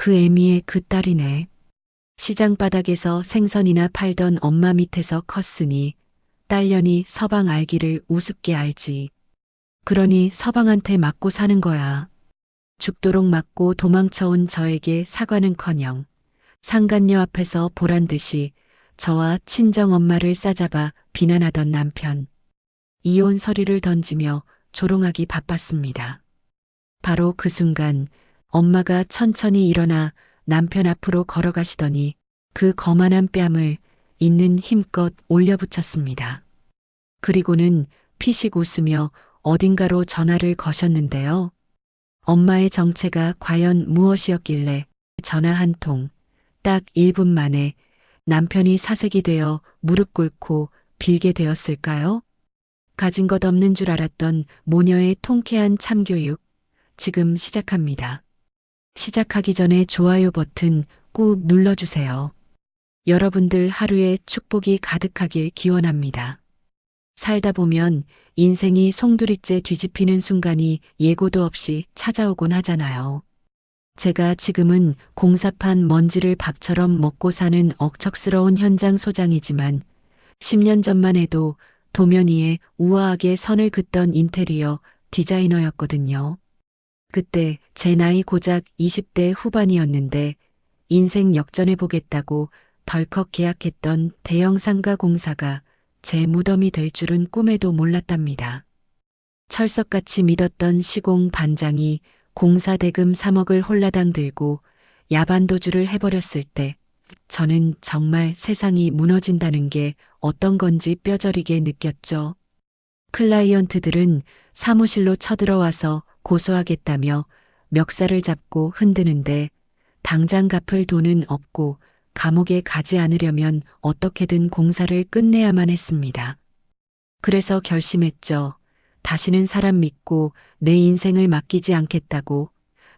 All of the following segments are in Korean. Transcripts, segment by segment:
그 애미의 그 딸이네. 시장 바닥에서 생선이나 팔던 엄마 밑에서 컸으니 딸년이 서방 알기를 우습게 알지. 그러니 서방한테 맞고 사는 거야. 죽도록 맞고 도망쳐온 저에게 사과는커녕 상간녀 앞에서 보란 듯이 저와 친정 엄마를 싸잡아 비난하던 남편. 이혼 서류를 던지며 조롱하기 바빴습니다. 바로 그 순간 엄마가 천천히 일어나 남편 앞으로 걸어가시더니 그 거만한 뺨을 있는 힘껏 올려붙였습니다. 그리고는 피식 웃으며 어딘가로 전화를 거셨는데요. 엄마의 정체가 과연 무엇이었길래 전화 한 통, 딱 1분 만에 남편이 사색이 되어 무릎 꿇고 빌게 되었을까요? 가진 것 없는 줄 알았던 모녀의 통쾌한 참교육, 지금 시작합니다. 시작하기 전에 좋아요 버튼 꾹 눌러주세요. 여러분들 하루에 축복이 가득하길 기원합니다. 살다 보면 인생이 송두리째 뒤집히는 순간이 예고도 없이 찾아오곤 하잖아요. 제가 지금은 공사판 먼지를 밥처럼 먹고 사는 억척스러운 현장 소장이지만 10년 전만 해도 도면 위에 우아하게 선을 긋던 인테리어 디자이너였거든요. 그때 제 나이 고작 20대 후반이었는데 인생 역전해 보겠다고 덜컥 계약했던 대형 상가 공사가 제 무덤이 될 줄은 꿈에도 몰랐답니다. 철석같이 믿었던 시공 반장이 공사 대금 3억을 홀라당 들고 야반도주를 해버렸을 때 저는 정말 세상이 무너진다는 게 어떤 건지 뼈저리게 느꼈죠. 클라이언트들은 사무실로 쳐들어와서 고소하겠다며 멱살을 잡고 흔드는데 당장 갚을 돈은 없고 감옥에 가지 않으려면 어떻게든 공사를 끝내야만 했습니다. 그래서 결심했죠. 다시는 사람 믿고 내 인생을 맡기지 않겠다고,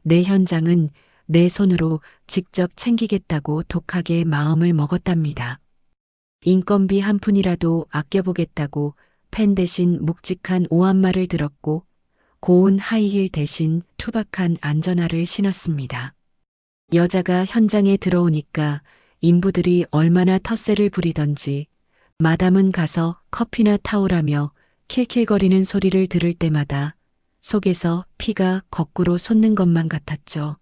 내 현장은 내 손으로 직접 챙기겠다고 독하게 마음을 먹었답니다. 인건비 한 푼이라도 아껴보겠다고 펜 대신 묵직한 오한마를 들었고 고운 하이힐 대신 투박한 안전화를 신었습니다. 여자가 현장에 들어오니까 인부들이 얼마나 텃세를 부리던지 마담은 가서 커피나 타오라며 킬킬거리는 소리를 들을 때마다 속에서 피가 거꾸로 솟는 것만 같았죠.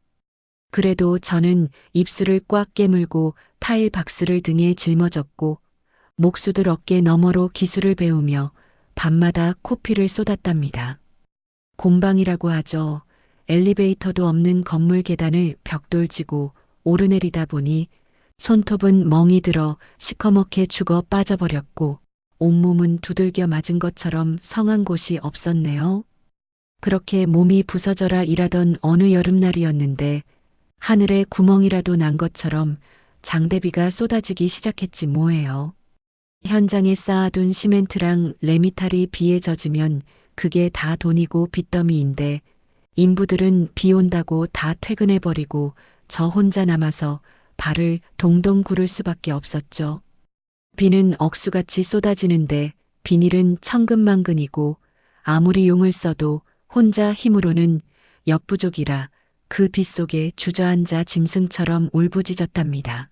그래도 저는 입술을 꽉 깨물고 타일 박스를 등에 짊어졌고 목수들 어깨 너머로 기술을 배우며 밤마다 코피를 쏟았답니다. 곰방이라고 하죠. 엘리베이터도 없는 건물 계단을 벽돌지고 오르내리다 보니 손톱은 멍이 들어 시커멓게 죽어 빠져버렸고 온몸은 두들겨 맞은 것처럼 성한 곳이 없었네요. 그렇게 몸이 부서져라 일하던 어느 여름날이었는데 하늘에 구멍이라도 난 것처럼 장대비가 쏟아지기 시작했지 뭐예요. 현장에 쌓아둔 시멘트랑 레미탈이 비에 젖으면 그게 다 돈이고 빚더미인데 인부들은 비 온다고 다 퇴근해버리고 저 혼자 남아서 발을 동동 구를 수밖에 없었죠. 비는 억수같이 쏟아지는데 비닐은 천근만근이고 아무리 용을 써도 혼자 힘으로는 역부족이라 그 빗 속에 주저앉아 짐승처럼 울부짖었답니다.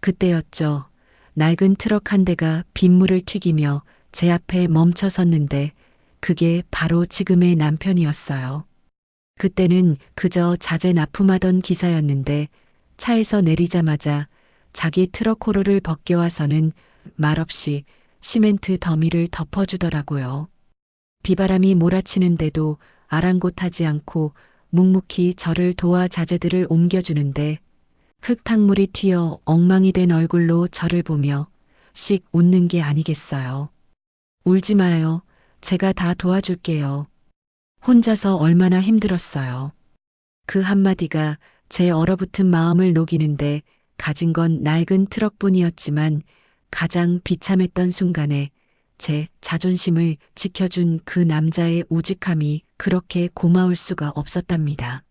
그때였죠. 낡은 트럭 한 대가 빗물을 튀기며 제 앞에 멈춰 섰는데 그게 바로 지금의 남편이었어요. 그때는 그저 자재 납품하던 기사였는데 차에서 내리자마자 자기 트럭 호로를 벗겨와서는 말없이 시멘트 더미를 덮어주더라고요. 비바람이 몰아치는데도 아랑곳하지 않고 묵묵히 저를 도와 자재들을 옮겨주는데 흙탕물이 튀어 엉망이 된 얼굴로 저를 보며 씩 웃는 게 아니겠어요. 울지 마요. 제가 다 도와줄게요. 혼자서 얼마나 힘들었어요. 그 한마디가 제 얼어붙은 마음을 녹이는데 가진 건 낡은 트럭뿐이었지만 가장 비참했던 순간에 제 자존심을 지켜준 그 남자의 우직함이 그렇게 고마울 수가 없었답니다.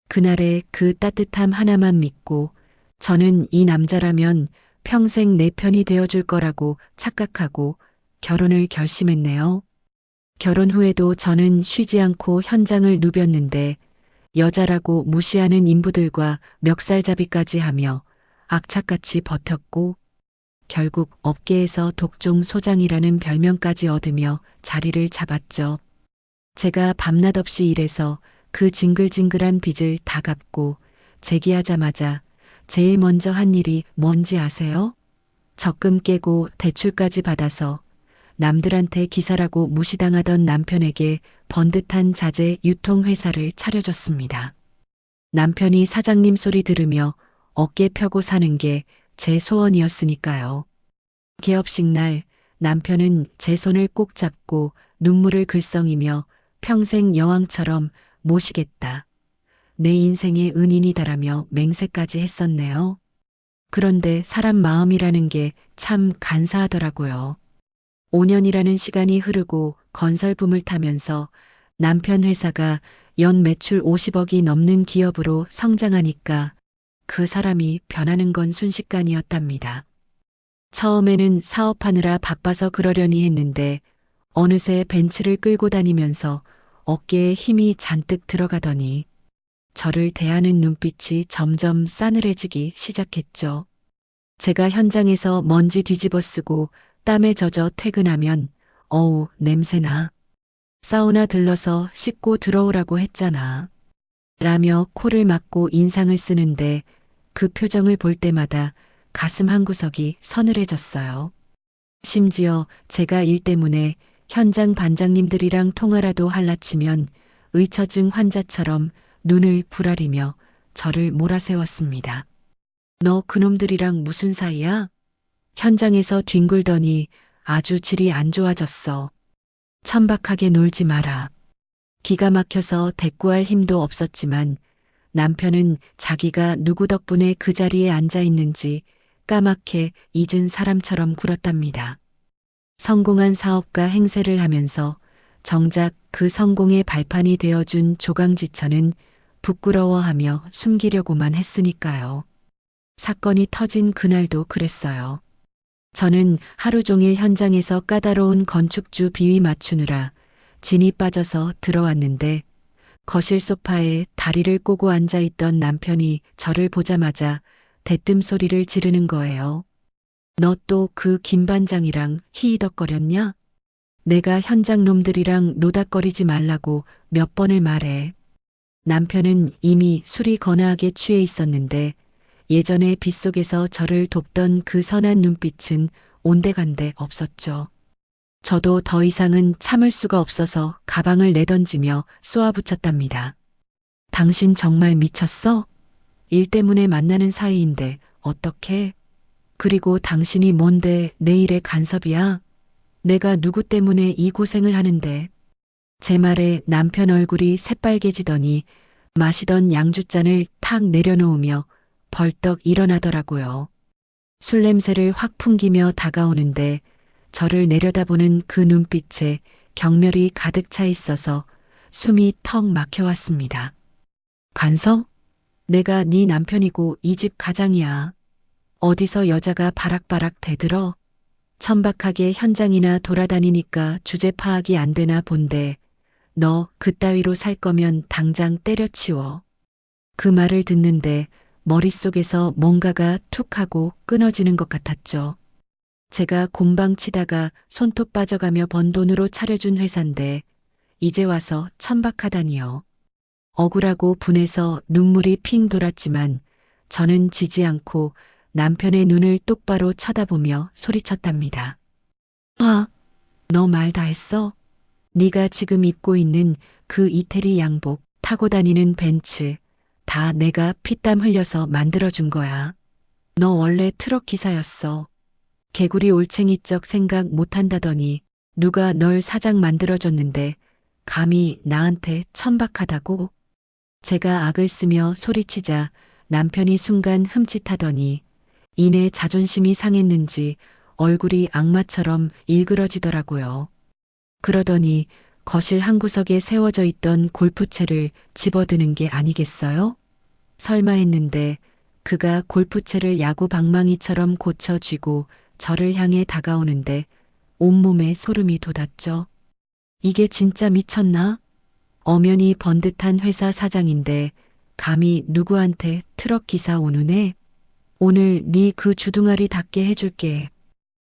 그날의 그 따뜻함 하나만 믿고 저는 이 남자라면 평생 내 편이 되어줄 거라고 착각하고 결혼을 결심했네요. 결혼 후에도 저는 쉬지 않고 현장을 누볐는데 여자라고 무시하는 인부들과 멱살잡이까지 하며 악착같이 버텼고 결국 업계에서 독종 소장이라는 별명까지 얻으며 자리를 잡았죠. 제가 밤낮 없이 일해서 그 징글징글한 빚을 다 갚고 재기하자마자 제일 먼저 한 일이 뭔지 아세요? 적금 깨고 대출까지 받아서 남들한테 기사라고 무시당하던 남편에게 번듯한 자재 유통회사를 차려줬습니다. 남편이 사장님 소리 들으며 어깨 펴고 사는 게 제 소원이었으니까요. 개업식 날 남편은 제 손을 꼭 잡고 눈물을 글썽이며 평생 여왕처럼 모시겠다. 내 인생의 은인이다라며 맹세까지 했었네요. 그런데 사람 마음이라는 게 참 간사하더라고요. 5년이라는 시간이 흐르고 건설붐을 타면서 남편 회사가 연 매출 50억이 넘는 기업으로 성장하니까 그 사람이 변하는 건 순식간이었답니다. 처음에는 사업하느라 바빠서 그러려니 했는데 어느새 벤츠를 끌고 다니면서 어깨에 힘이 잔뜩 들어가더니 저를 대하는 눈빛이 점점 싸늘해지기 시작했죠. 제가 현장에서 먼지 뒤집어 쓰고 땀에 젖어 퇴근하면 어우 냄새나. 사우나 들러서 씻고 들어오라고 했잖아. 라며 코를 막고 인상을 쓰는데 그 표정을 볼 때마다 가슴 한구석이 서늘해졌어요. 심지어 제가 일 때문에 현장 반장님들이랑 통화라도 할라치면 의처증 환자처럼 눈을 부라리며 저를 몰아세웠습니다. 너 그놈들이랑 무슨 사이야? 현장에서 뒹굴더니 아주 질이 안 좋아졌어. 천박하게 놀지 마라. 기가 막혀서 대꾸할 힘도 없었지만 남편은 자기가 누구 덕분에 그 자리에 앉아 있는지 까맣게 잊은 사람처럼 굴었답니다. 성공한 사업가 행세를 하면서 정작 그 성공의 발판이 되어준 조강지처는 부끄러워하며 숨기려고만 했으니까요. 사건이 터진 그날도 그랬어요. 저는 하루 종일 현장에서 까다로운 건축주 비위 맞추느라 진이 빠져서 들어왔는데 거실 소파에 다리를 꼬고 앉아있던 남편이 저를 보자마자 대뜸 소리를 지르는 거예요. 너 또 그 김반장이랑 히히덕거렸냐? 내가 현장 놈들이랑 노닥거리지 말라고 몇 번을 말해. 남편은 이미 술이 거나하게 취해 있었는데 예전에 빗속에서 저를 돕던 그 선한 눈빛은 온데간데 없었죠. 저도 더 이상은 참을 수가 없어서 가방을 내던지며 쏘아붙였답니다. 당신 정말 미쳤어? 일 때문에 만나는 사이인데 어떻게? 그리고 당신이 뭔데 내 일에 간섭이야? 내가 누구 때문에 이 고생을 하는데? 제 말에 남편 얼굴이 새빨개지더니 마시던 양주잔을 탁 내려놓으며 벌떡 일어나더라고요. 술 냄새를 확 풍기며 다가오는데 저를 내려다보는 그 눈빛에 경멸이 가득 차 있어서 숨이 턱 막혀왔습니다. 간섭? 내가 네 남편이고 이 집 가장이야. 어디서 여자가 바락바락 대들어? 천박하게 현장이나 돌아다니니까 주제 파악이 안 되나 본데 너 그따위로 살 거면 당장 때려치워. 그 말을 듣는데 머릿속에서 뭔가가 툭 하고 끊어지는 것 같았죠. 제가 곰방 치다가 손톱 빠져가며 번 돈으로 차려준 회사인데 이제 와서 천박하다니요. 억울하고 분해서 눈물이 핑 돌았지만 저는 지지 않고 남편의 눈을 똑바로 쳐다보며 소리쳤답니다. 아, 너 말 다 했어? 네가 지금 입고 있는 그 이태리 양복, 타고 다니는 벤츠, 다 내가 피땀 흘려서 만들어준 거야. 너 원래 트럭 기사였어. 개구리 올챙이적 생각 못한다더니 누가 널 사장 만들어줬는데 감히 나한테 천박하다고? 제가 악을 쓰며 소리치자 남편이 순간 흠칫하더니 이내 자존심이 상했는지 얼굴이 악마처럼 일그러지더라고요. 그러더니 거실 한구석에 세워져 있던 골프채를 집어드는 게 아니겠어요? 설마 했는데 그가 골프채를 야구 방망이처럼 고쳐 쥐고 저를 향해 다가오는데 온몸에 소름이 돋았죠. 이게 진짜 미쳤나? 엄연히 번듯한 회사 사장인데 감히 누구한테 트럭 기사 오누네? 오늘 네 그 주둥아리 닿게 해줄게.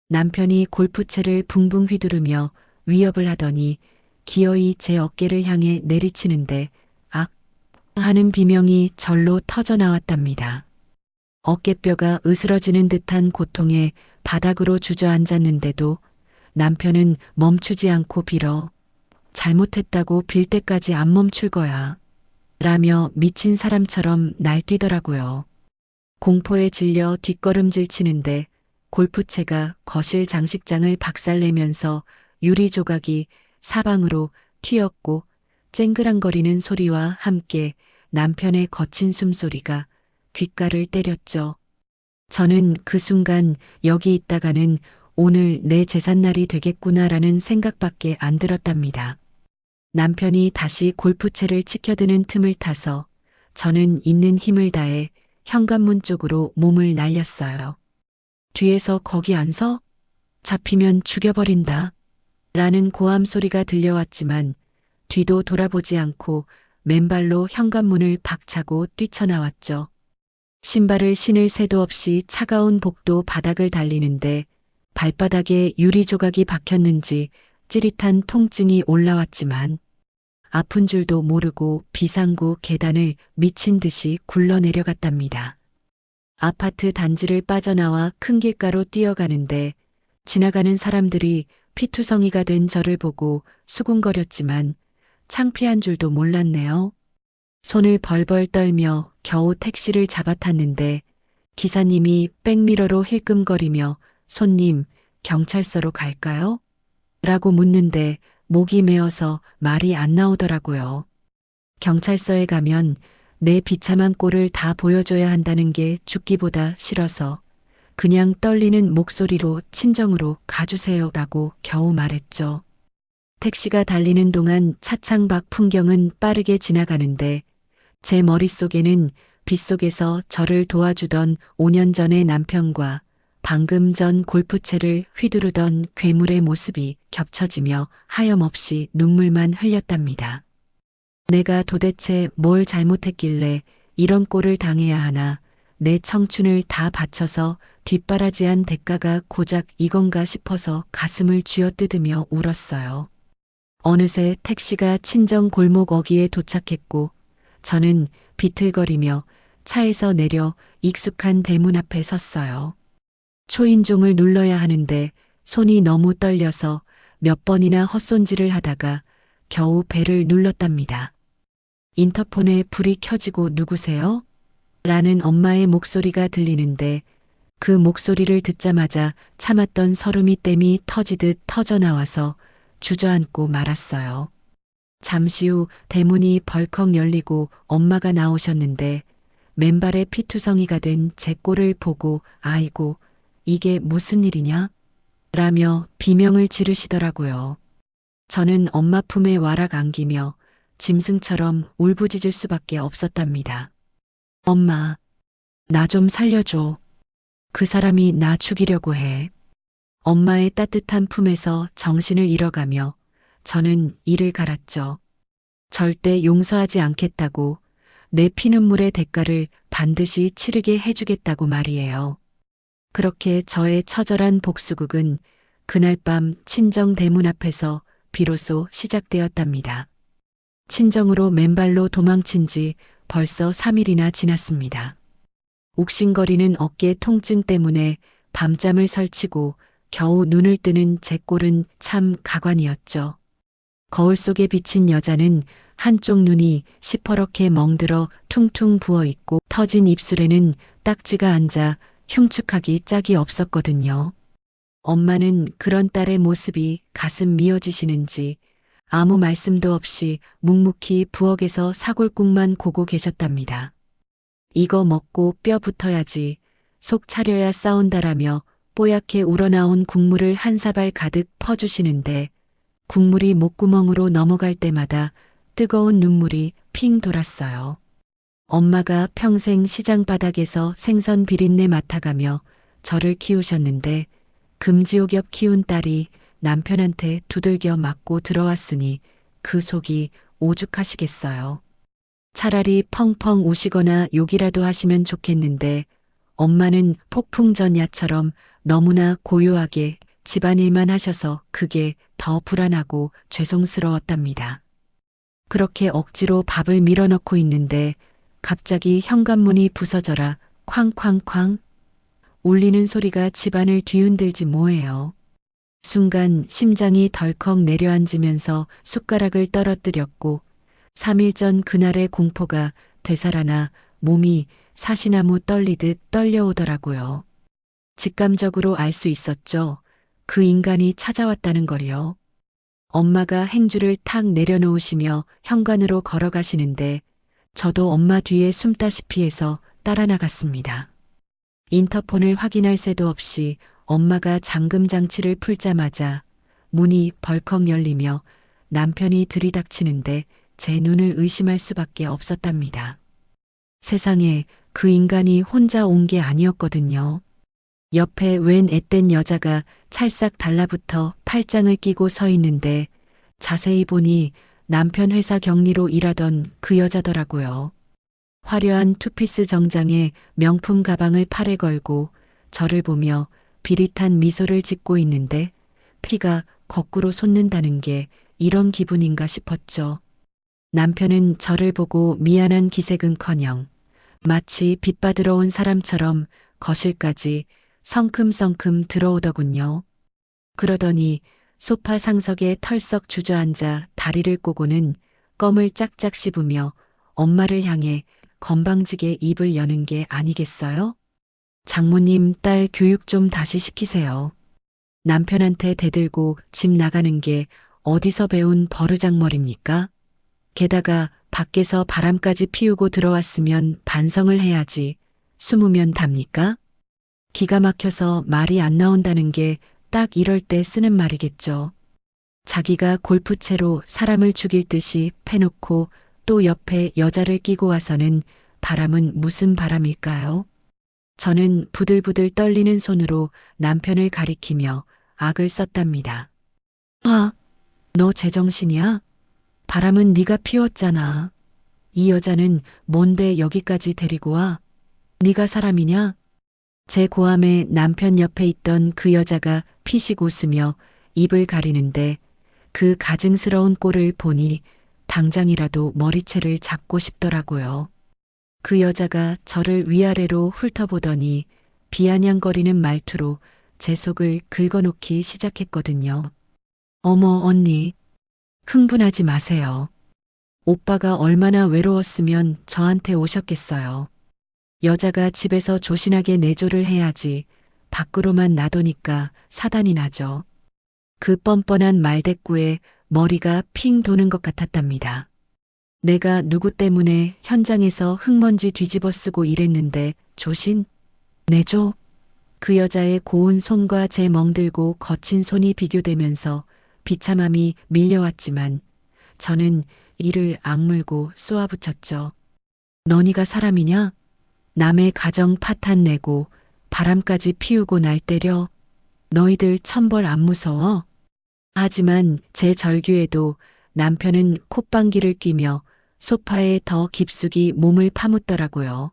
남편이 골프채를 붕붕 휘두르며 위협을 하더니 기어이 제 어깨를 향해 내리치는데 악 하는 비명이 절로 터져 나왔답니다. 어깨뼈가 으스러지는 듯한 고통에 바닥으로 주저앉았는데도 남편은 멈추지 않고 빌어 잘못했다고 빌 때까지 안 멈출 거야. 라며 미친 사람처럼 날뛰더라고요. 공포에 질려 뒷걸음질 치는데 골프채가 거실 장식장을 박살내면서 유리 조각이 사방으로 튀었고 쨍그랑거리는 소리와 함께 남편의 거친 숨소리가 귓가를 때렸죠. 저는 그 순간 여기 있다가는 오늘 내 제삿날이 되겠구나라는 생각밖에 안 들었답니다. 남편이 다시 골프채를 치켜드는 틈을 타서 저는 있는 힘을 다해 현관문 쪽으로 몸을 날렸어요. 뒤에서 거기 안 서? 잡히면 죽여버린다. 라는 고함 소리가 들려왔지만 뒤도 돌아보지 않고 맨발로 현관문을 박차고 뛰쳐나왔죠. 신발을 신을 새도 없이 차가운 복도 바닥을 달리는데 발바닥에 유리 조각이 박혔는지 찌릿한 통증이 올라왔지만 아픈 줄도 모르고 비상구 계단을 미친 듯이 굴러내려갔답니다. 아파트 단지를 빠져나와 큰 길가로 뛰어가는데 지나가는 사람들이 피투성이가 된 저를 보고 수군거렸지만 창피한 줄도 몰랐네요. 손을 벌벌 떨며 겨우 택시를 잡아탔는데 기사님이 백미러로 힐끔거리며 손님, 경찰서로 갈까요? 라고 묻는데 목이 메어서 말이 안 나오더라고요. 경찰서에 가면 내 비참한 꼴을 다 보여줘야 한다는 게 죽기보다 싫어서 그냥 떨리는 목소리로 친정으로 가주세요라고 겨우 말했죠. 택시가 달리는 동안 차창 밖 풍경은 빠르게 지나가는데 제 머릿속에는 빗속에서 저를 도와주던 5년 전의 남편과 방금 전 골프채를 휘두르던 괴물의 모습이 겹쳐지며 하염없이 눈물만 흘렸답니다. 내가 도대체 뭘 잘못했길래 이런 꼴을 당해야 하나, 내 청춘을 다 바쳐서 뒷바라지한 대가가 고작 이건가 싶어서 가슴을 쥐어뜯으며 울었어요. 어느새 택시가 친정 골목 어귀에 도착했고 저는 비틀거리며 차에서 내려 익숙한 대문 앞에 섰어요. 초인종을 눌러야 하는데 손이 너무 떨려서 몇 번이나 헛손질을 하다가 겨우 벨을 눌렀답니다. 인터폰에 불이 켜지고 누구세요? 라는 엄마의 목소리가 들리는데 그 목소리를 듣자마자 참았던 설움이 땜이 터지듯 터져나와서 주저앉고 말았어요. 잠시 후 대문이 벌컥 열리고 엄마가 나오셨는데 맨발에 피투성이가 된 제 꼴을 보고 아이고 이게 무슨 일이냐? 라며 비명을 지르시더라고요. 저는 엄마 품에 와락 안기며 짐승처럼 울부짖을 수밖에 없었답니다. 엄마, 나 좀 살려줘. 그 사람이 나 죽이려고 해. 엄마의 따뜻한 품에서 정신을 잃어가며 저는 이를 갈았죠. 절대 용서하지 않겠다고, 내 피눈물의 대가를 반드시 치르게 해주겠다고 말이에요. 그렇게 저의 처절한 복수극은 그날 밤 친정 대문 앞에서 비로소 시작되었답니다. 친정으로 맨발로 도망친 지 벌써 3일이나 지났습니다. 욱신거리는 어깨 통증 때문에 밤잠을 설치고 겨우 눈을 뜨는 제 꼴은 참 가관이었죠. 거울 속에 비친 여자는 한쪽 눈이 시퍼렇게 멍들어 퉁퉁 부어있고 터진 입술에는 딱지가 앉아 흉측하기 짝이 없었거든요. 엄마는 그런 딸의 모습이 가슴 미어지시는지 아무 말씀도 없이 묵묵히 부엌에서 사골국만 고고 계셨답니다. 이거 먹고 뼈 붙어야지, 속 차려야 싸운다라며 뽀얗게 우러나온 국물을 한 사발 가득 퍼주시는데 국물이 목구멍으로 넘어갈 때마다 뜨거운 눈물이 핑 돌았어요. 엄마가 평생 시장 바닥에서 생선 비린내 맡아가며 저를 키우셨는데 금지옥엽 키운 딸이 남편한테 두들겨 맞고 들어왔으니 그 속이 오죽하시겠어요. 차라리 펑펑 우시거나 욕이라도 하시면 좋겠는데 엄마는 폭풍전야처럼 너무나 고요하게 집안일만 하셔서 그게 더 불안하고 죄송스러웠답니다. 그렇게 억지로 밥을 밀어넣고 있는데 갑자기 현관문이 부서져라 쾅쾅쾅 울리는 소리가 집안을 뒤흔들지 뭐예요. 순간 심장이 덜컥 내려앉으면서 숟가락을 떨어뜨렸고 3일 전 그날의 공포가 되살아나 몸이 사시나무 떨리듯 떨려오더라고요. 직감적으로 알 수 있었죠. 그 인간이 찾아왔다는 걸요. 엄마가 행주를 탁 내려놓으시며 현관으로 걸어가시는데 저도 엄마 뒤에 숨다시피 해서 따라 나갔습니다. 인터폰을 확인할 새도 없이 엄마가 잠금 장치를 풀자마자 문이 벌컥 열리며 남편이 들이닥치는데 제 눈을 의심할 수밖에 없었답니다. 세상에 그 인간이 혼자 온 게 아니었거든요. 옆에 웬 앳된 여자가 찰싹 달라붙어 팔짱을 끼고 서 있는데 자세히 보니 남편 회사 격리로 일하던 그 여자더라고요. 화려한 투피스 정장에 명품 가방을 팔에 걸고 저를 보며 비릿한 미소를 짓고 있는데 피가 거꾸로 솟는다는 게 이런 기분인가 싶었죠. 남편은 저를 보고 미안한 기색은커녕 마치 빚받으러 온 사람처럼 거실까지 성큼성큼 들어오더군요. 그러더니 소파 상석에 털썩 주저앉아 다리를 꼬고는 껌을 짝짝 씹으며 엄마를 향해 건방지게 입을 여는 게 아니겠어요? 장모님 딸 교육 좀 다시 시키세요. 남편한테 대들고 집 나가는 게 어디서 배운 버르장머리입니까? 게다가 밖에서 바람까지 피우고 들어왔으면 반성을 해야지. 숨으면 답니까? 기가 막혀서 말이 안 나온다는 게 딱 이럴 때 쓰는 말이겠죠. 자기가 골프채로 사람을 죽일 듯이 패놓고 또 옆에 여자를 끼고 와서는 바람은 무슨 바람일까요? 저는 부들부들 떨리는 손으로 남편을 가리키며 악을 썼답니다. 아, 너 제정신이야? 바람은 네가 피웠잖아. 이 여자는 뭔데 여기까지 데리고 와? 네가 사람이냐? 제 고함에 남편 옆에 있던 그 여자가 피식 웃으며 입을 가리는데 그 가증스러운 꼴을 보니 당장이라도 머리채를 잡고 싶더라고요. 그 여자가 저를 위아래로 훑어보더니 비아냥거리는 말투로 제 속을 긁어놓기 시작했거든요. 어머 언니, 흥분하지 마세요. 오빠가 얼마나 외로웠으면 저한테 오셨겠어요. 여자가 집에서 조신하게 내조를 해야지 밖으로만 나도니까 사단이 나죠. 그 뻔뻔한 말대꾸에 머리가 핑 도는 것 같았답니다. 내가 누구 때문에 현장에서 흙먼지 뒤집어 쓰고 일했는데 조신? 내조? 그 여자의 고운 손과 제 멍들고 거친 손이 비교되면서 비참함이 밀려왔지만 저는 이를 악물고 쏘아붙였죠. 너니가 사람이냐? 남의 가정 파탄 내고 바람까지 피우고 날 때려. 너희들 천벌 안 무서워? 하지만 제 절규에도 남편은 콧방귀를 뀌며 소파에 더 깊숙이 몸을 파묻더라고요.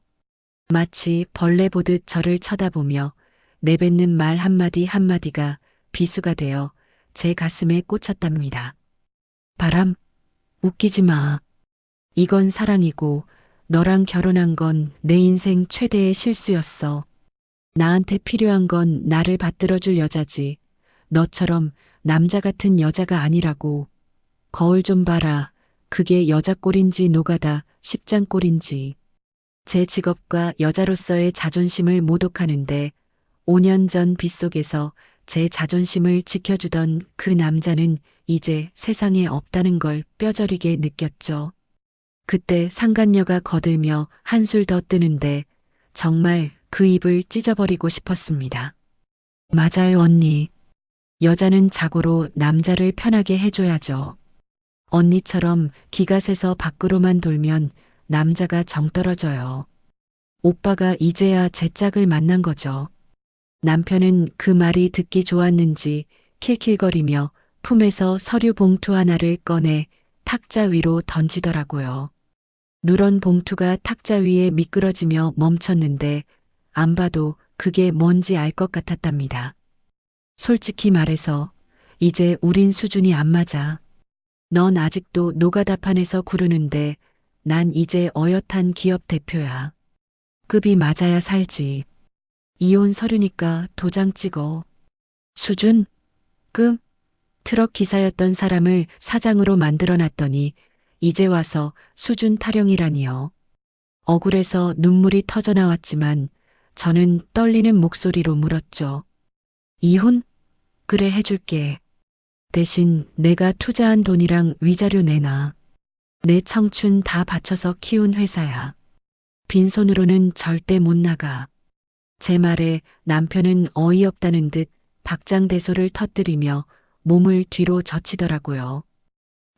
마치 벌레 보듯 저를 쳐다보며 내뱉는 말 한마디 한마디가 비수가 되어 제 가슴에 꽂혔답니다. 바람, 웃기지 마. 이건 사랑이고 너랑 결혼한 건 내 인생 최대의 실수였어. 나한테 필요한 건 나를 받들어줄 여자지. 너처럼 남자 같은 여자가 아니라고. 거울 좀 봐라. 그게 여자 꼴인지 노가다 십장 꼴인지. 제 직업과 여자로서의 자존심을 모독하는데 5년 전 빗속에서 제 자존심을 지켜주던 그 남자는 이제 세상에 없다는 걸 뼈저리게 느꼈죠. 그때 상간녀가 거들며 한술 더 뜨는데 정말 그 입을 찢어버리고 싶었습니다. 맞아요, 언니. 여자는 자고로 남자를 편하게 해줘야죠. 언니처럼 기가 새서 밖으로만 돌면 남자가 정 떨어져요. 오빠가 이제야 제 짝을 만난 거죠. 남편은 그 말이 듣기 좋았는지 킬킬거리며 품에서 서류 봉투 하나를 꺼내 탁자 위로 던지더라고요. 누런 봉투가 탁자 위에 미끄러지며 멈췄는데 안 봐도 그게 뭔지 알 것 같았답니다. 솔직히 말해서 이제 우린 수준이 안 맞아. 넌 아직도 노가다판에서 구르는데 난 이제 어엿한 기업 대표야. 급이 맞아야 살지. 이혼 서류니까 도장 찍어. 수준? 급? 트럭 기사였던 사람을 사장으로 만들어 놨더니 이제 와서 수준 타령이라니요. 억울해서 눈물이 터져 나왔지만 저는 떨리는 목소리로 물었죠. 이혼? 그래 해줄게. 대신 내가 투자한 돈이랑 위자료 내놔. 내 청춘 다 바쳐서 키운 회사야. 빈손으로는 절대 못 나가. 제 말에 남편은 어이없다는 듯 박장대소를 터뜨리며 몸을 뒤로 젖히더라고요.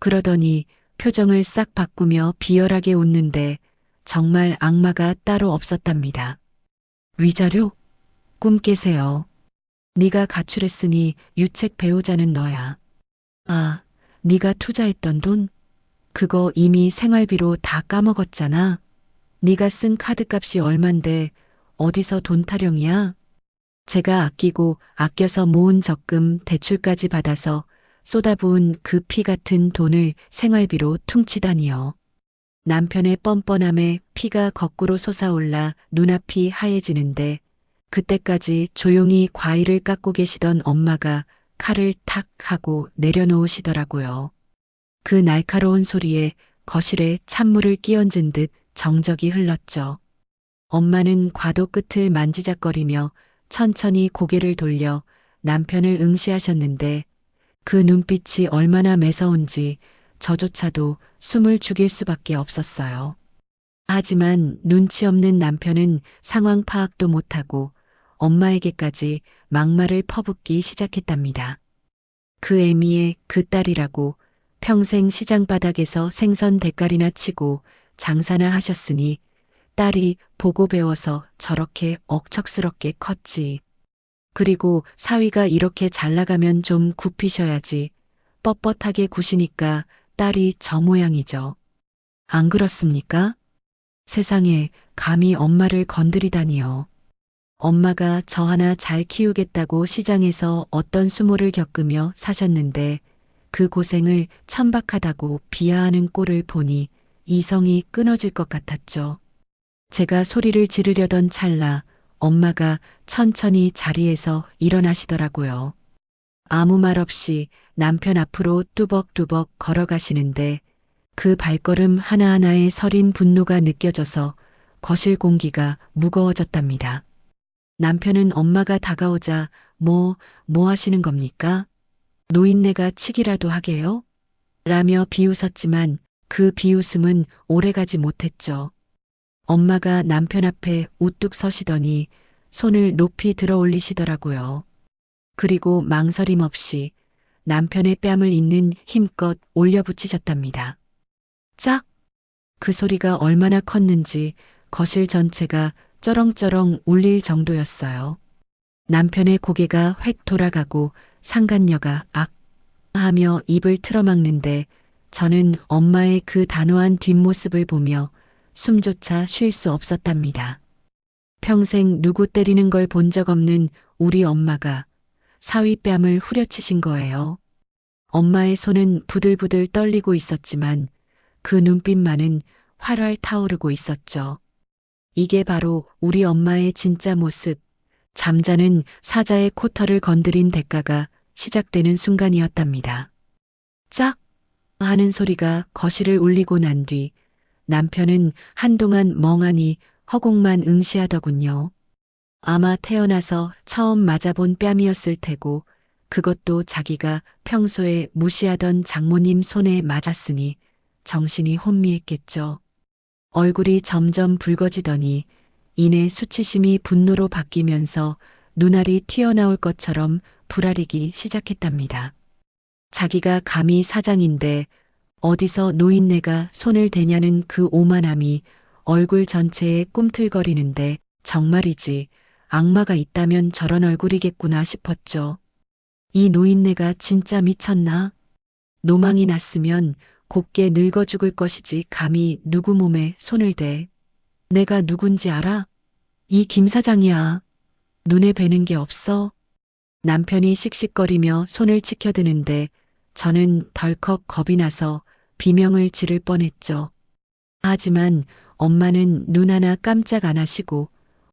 그러더니 표정을 싹 바꾸며 비열하게 웃는데 정말 악마가 따로 없었답니다. 위자료? 꿈 깨세요. 네가 가출했으니 유책 배우자는 너야. 아, 네가 투자했던 돈? 그거 이미 생활비로 다 까먹었잖아. 네가 쓴 카드값이 얼만데 어디서 돈 타령이야? 제가 아끼고 아껴서 모은 적금 대출까지 받아서 쏟아부은 그 피 같은 돈을 생활비로 퉁치다니요. 남편의 뻔뻔함에 피가 거꾸로 솟아올라 눈앞이 하얘지는데 그때까지 조용히 과일을 깎고 계시던 엄마가 칼을 탁 하고 내려놓으시더라고요. 그 날카로운 소리에 거실에 찬물을 끼얹은 듯 정적이 흘렀죠. 엄마는 과도 끝을 만지작거리며 천천히 고개를 돌려 남편을 응시하셨는데 그 눈빛이 얼마나 매서운지 저조차도 숨을 죽일 수밖에 없었어요. 하지만 눈치 없는 남편은 상황 파악도 못하고 엄마에게까지 막말을 퍼붓기 시작했답니다. 그 애미의 그 딸이라고 평생 시장 바닥에서 생선 대가리나 치고 장사나 하셨으니 딸이 보고 배워서 저렇게 억척스럽게 컸지. 그리고 사위가 이렇게 잘 나가면 좀 굽히셔야지. 뻣뻣하게 구시니까 딸이 저 모양이죠. 안 그렇습니까? 세상에 감히 엄마를 건드리다니요. 엄마가 저 하나 잘 키우겠다고 시장에서 어떤 수모를 겪으며 사셨는데 그 고생을 천박하다고 비하하는 꼴을 보니 이성이 끊어질 것 같았죠. 제가 소리를 지르려던 찰나 엄마가 천천히 자리에서 일어나시더라고요. 아무 말 없이 남편 앞으로 뚜벅뚜벅 걸어가시는데 그 발걸음 하나하나에 서린 분노가 느껴져서 거실 공기가 무거워졌답니다. 남편은 엄마가 다가오자 뭐 하시는 겁니까? 노인네가 치기라도 하게요? 라며 비웃었지만 그 비웃음은 오래가지 못했죠. 엄마가 남편 앞에 우뚝 서시더니 손을 높이 들어 올리시더라고요. 그리고 망설임 없이 남편의 뺨을 잇는 힘껏 올려붙이셨답니다. 짝! 그 소리가 얼마나 컸는지 거실 전체가 쩌렁쩌렁 울릴 정도였어요. 남편의 고개가 획 돌아가고 상간녀가 악! 하며 입을 틀어막는데 저는 엄마의 그 단호한 뒷모습을 보며 숨조차 쉴 수 없었답니다. 평생 누구 때리는 걸 본 적 없는 우리 엄마가 사위 뺨을 후려치신 거예요. 엄마의 손은 부들부들 떨리고 있었지만 그 눈빛만은 활활 타오르고 있었죠. 이게 바로 우리 엄마의 진짜 모습, 잠자는 사자의 코털을 건드린 대가가 시작되는 순간이었답니다. 짝! 하는 소리가 거실을 울리고 난 뒤 남편은 한동안 멍하니 허공만 응시하더군요. 아마 태어나서 처음 맞아본 뺨이었을 테고 그것도 자기가 평소에 무시하던 장모님 손에 맞았으니 정신이 혼미했겠죠. 얼굴이 점점 붉어지더니 이내 수치심이 분노로 바뀌면서 눈알이 튀어나올 것처럼 불아리기 시작했답니다. 자기가 감히 사장인데 어디서 노인네가 손을 대냐는 그 오만함이 얼굴 전체에 꿈틀거리는데 정말이지 악마가 있다면 저런 얼굴이겠구나 싶었죠. 이 노인네가 진짜 미쳤나? 노망이 났으면 곱게 늙어 죽을 것이지 감히 누구 몸에 손을 대. 내가 누군지 알아? 이 김 사장이야. 눈에 뵈는 게 없어? 남편이 씩씩거리며 손을 치켜드는데 저는 덜컥 겁이 나서 비명을 지를 뻔했죠. 하지만 엄마는 눈 하나 깜짝 안 하시고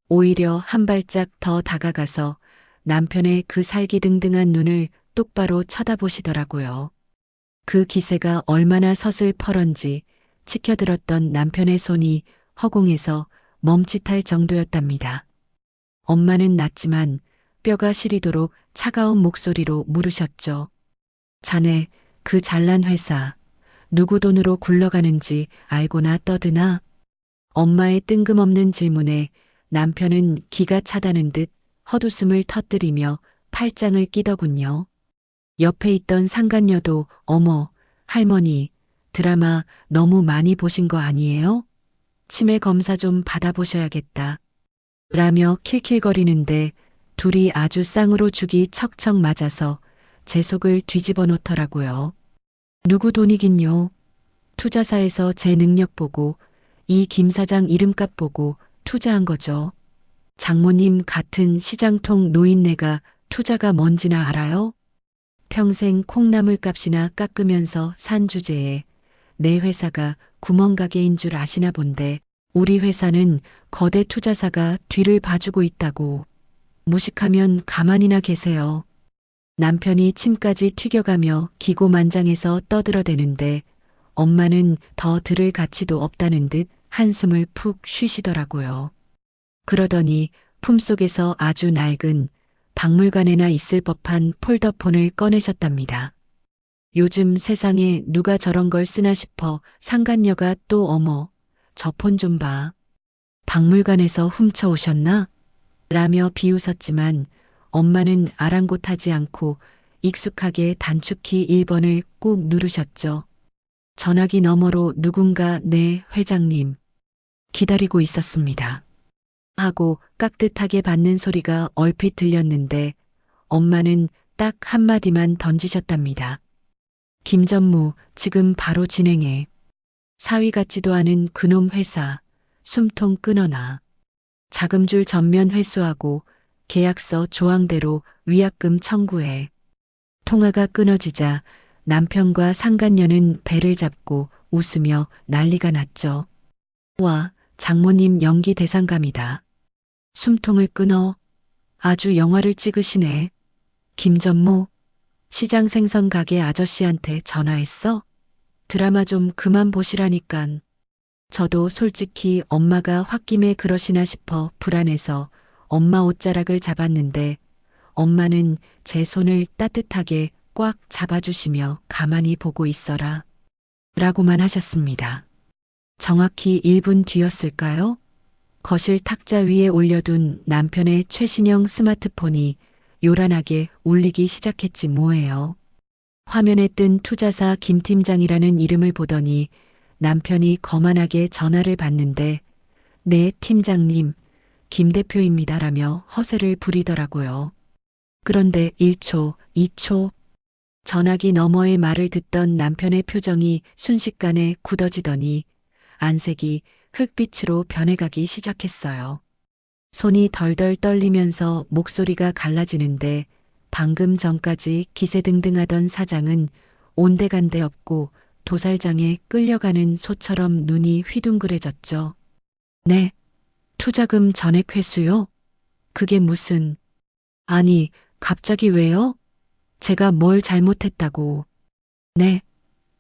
오히려 한 발짝 더 다가가서 남편의 그 살기등등한 눈을 똑바로 쳐다보시더라고요. 그 기세가 얼마나 서슬퍼런지 치켜들었던 남편의 손이 허공에서 멈칫할 정도였답니다. 엄마는 낮지만 뼈가 시리도록 차가운 목소리로 물으셨죠. 자네, 그 잘난 회사, 누구 돈으로 굴러가는지 알고나 떠드나? 엄마의 뜬금없는 질문에 남편은 기가 차다는 듯 헛웃음을 터뜨리며 팔짱을 끼더군요. 옆에 있던 상간녀도 어머, 할머니, 드라마 너무 많이 보신 거 아니에요? 치매 검사 좀 받아보셔야겠다. 라며 킬킬거리는데 둘이 아주 쌍으로 죽이 척척 맞아서 제 속을 뒤집어 놓더라고요. 누구 돈이긴요. 투자사에서 제 능력 보고 이 김 사장 이름값 보고 투자한 거죠. 장모님 같은 시장통 노인네가 투자가 뭔지나 알아요? 평생 콩나물 값이나 깎으면서 산 주제에 내 회사가 구멍가게인 줄 아시나 본데 우리 회사는 거대 투자사가 뒤를 봐주고 있다고. 무식하면 가만히나 계세요. 남편이 침까지 튀겨가며 기고만장해서 떠들어대는데 엄마는 더 들을 가치도 없다는 듯 한숨을 푹 쉬시더라고요. 그러더니 품속에서 아주 낡은 박물관에나 있을 법한 폴더폰을 꺼내셨답니다. 요즘 세상에 누가 저런 걸 쓰나 싶어 상간녀가 또 어머, 저 폰 좀 봐. 박물관에서 훔쳐오셨나? 라며 비웃었지만 엄마는 아랑곳하지 않고 익숙하게 단축키 1번을 꾹 누르셨죠. 전화기 너머로 누군가 네, 회장님. 기다리고 있었습니다. 하고 깍듯하게 받는 소리가 얼핏 들렸는데 엄마는 딱 한마디만 던지셨답니다. 김전무, 지금 바로 진행해. 사위 같지도 않은 그놈 회사, 숨통 끊어놔. 자금줄 전면 회수하고 계약서 조항대로 위약금 청구해. 통화가 끊어지자 남편과 상간녀는 배를 잡고 웃으며 난리가 났죠. 와, 장모님 연기 대상감이다. 숨통을 끊어. 아주 영화를 찍으시네. 김전무, 시장 생선 가게 아저씨한테 전화했어? 드라마 좀 그만 보시라니깐. 저도 솔직히 엄마가 홧김에 그러시나 싶어 불안해서 엄마 옷자락을 잡았는데 엄마는 제 손을 따뜻하게 꽉 잡아주시며 가만히 보고 있어라. 라고만 하셨습니다. 정확히 1분 뒤였을까요? 거실 탁자 위에 올려둔 남편의 최신형 스마트폰이 요란하게 울리기 시작했지 뭐예요. 화면에 뜬 투자사 김 팀장이라는 이름을 보더니 남편이 거만하게 전화를 받는데 네, 팀장님, 김 대표입니다라며 허세를 부리더라고요. 그런데 1초, 2초, 전화기 너머의 말을 듣던 남편의 표정이 순식간에 굳어지더니 안색이 흙빛으로 변해가기 시작했어요. 손이 덜덜 떨리면서 목소리가 갈라지는데 방금 전까지 기세등등하던 사장은 온데간데 없고 도살장에 끌려가는 소처럼 눈이 휘둥그레졌죠. 네, 투자금 전액 회수요? 그게 무슨... 아니, 갑자기 왜요? 제가 뭘 잘못했다고. 네,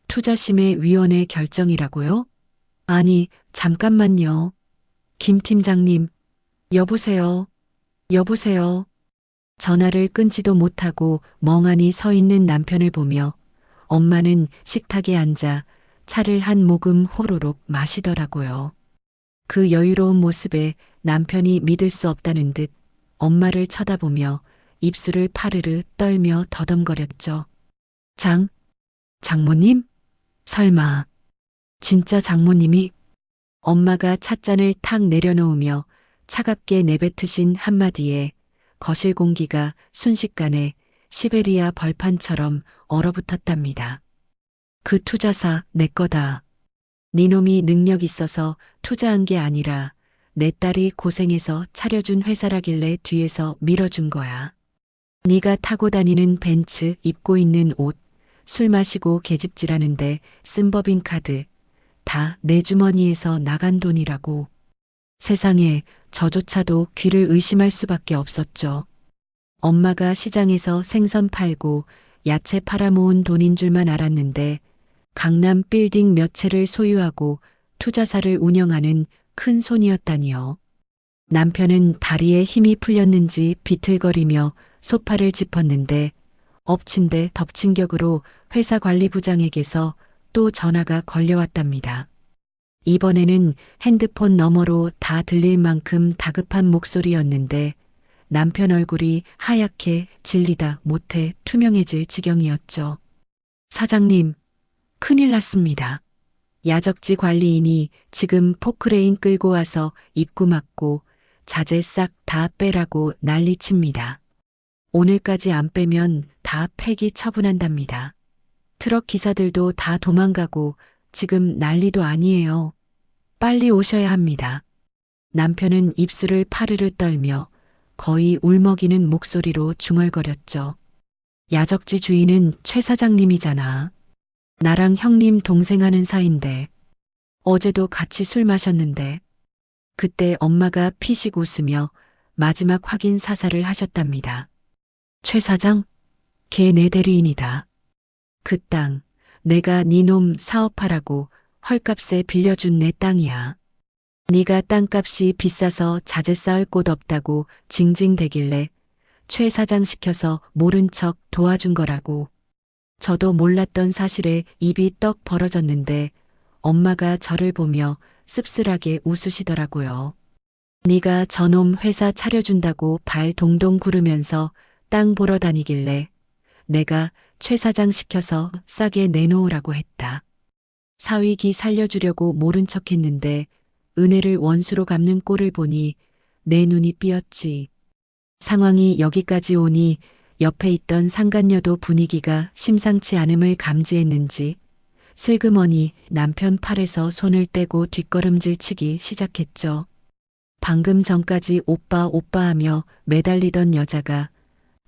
투자심의위원회 결정이라고요? 아니, 잠깐만요. 김 팀장님, 여보세요? 여보세요? 전화를 끊지도 못하고 멍하니 서 있는 남편을 보며 엄마는 식탁에 앉아 차를 한 모금 호로록 마시더라고요. 그 여유로운 모습에 남편이 믿을 수 없다는 듯 엄마를 쳐다보며 입술을 파르르 떨며 더듬거렸죠. 장모님? 설마, 진짜 장모님이? 엄마가 찻잔을 탁 내려놓으며 차갑게 내뱉으신 한마디에 거실 공기가 순식간에 시베리아 벌판처럼 얼어붙었답니다. 그 투자사 내 거다. 니놈이 능력 있어서 투자한 게 아니라 내 딸이 고생해서 차려준 회사라길래 뒤에서 밀어준 거야. 네가 타고 다니는 벤츠, 입고 있는 옷, 술 마시고 계집질하는데 쓴 법인카드 다 내 주머니에서 나간 돈이라고. 세상에 저조차도 귀를 의심할 수밖에 없었죠. 엄마가 시장에서 생선 팔고 야채 팔아모은 돈인 줄만 알았는데 강남 빌딩 몇 채를 소유하고 투자사를 운영하는 큰 손이었다니요. 남편은 다리에 힘이 풀렸는지 비틀거리며 소파를 짚었는데 엎친 데 덮친 격으로 회사 관리부장에게서 또 전화가 걸려왔답니다. 이번에는 핸드폰 너머로 다 들릴 만큼 다급한 목소리였는데 남편 얼굴이 하얗게 질리다 못해 투명해질 지경이었죠. 사장님, 큰일 났습니다. 야적지 관리인이 지금 포크레인 끌고 와서 입구 막고 자재 싹 다 빼라고 난리칩니다. 오늘까지 안 빼면 다 폐기 처분한답니다. 트럭 기사들도 다 도망가고 지금 난리도 아니에요. 빨리 오셔야 합니다. 남편은 입술을 파르르 떨며 거의 울먹이는 목소리로 중얼거렸죠. 야적지 주인은 최 사장님이잖아. 나랑 형님 동생 하는 사이인데 어제도 같이 술 마셨는데. 그때 엄마가 피식 웃으며 마지막 확인 사살을 하셨답니다. 최 사장? 걔 내 대리인이다. 그 땅 내가 니놈 사업하라고 헐값에 빌려준 내 땅이야. 네가 땅값이 비싸서 자재 쌓을 곳 없다고 징징대길래 최 사장 시켜서 모른 척 도와준 거라고. 저도 몰랐던 사실에 입이 떡 벌어졌는데 엄마가 저를 보며 씁쓸하게 웃으시더라고요. 네가 저놈 회사 차려준다고 발 동동 구르면서 땅 보러 다니길래 내가 최 사장 시켜서 싸게 내놓으라고 했다. 사위기 살려주려고 모른 척했는데 은혜를 원수로 갚는 꼴을 보니 내 눈이 삐었지. 상황이 여기까지 오니 옆에 있던 상간녀도 분위기가 심상치 않음을 감지했는지 슬그머니 남편 팔에서 손을 떼고 뒷걸음질 치기 시작했죠. 방금 전까지 오빠 오빠 하며 매달리던 여자가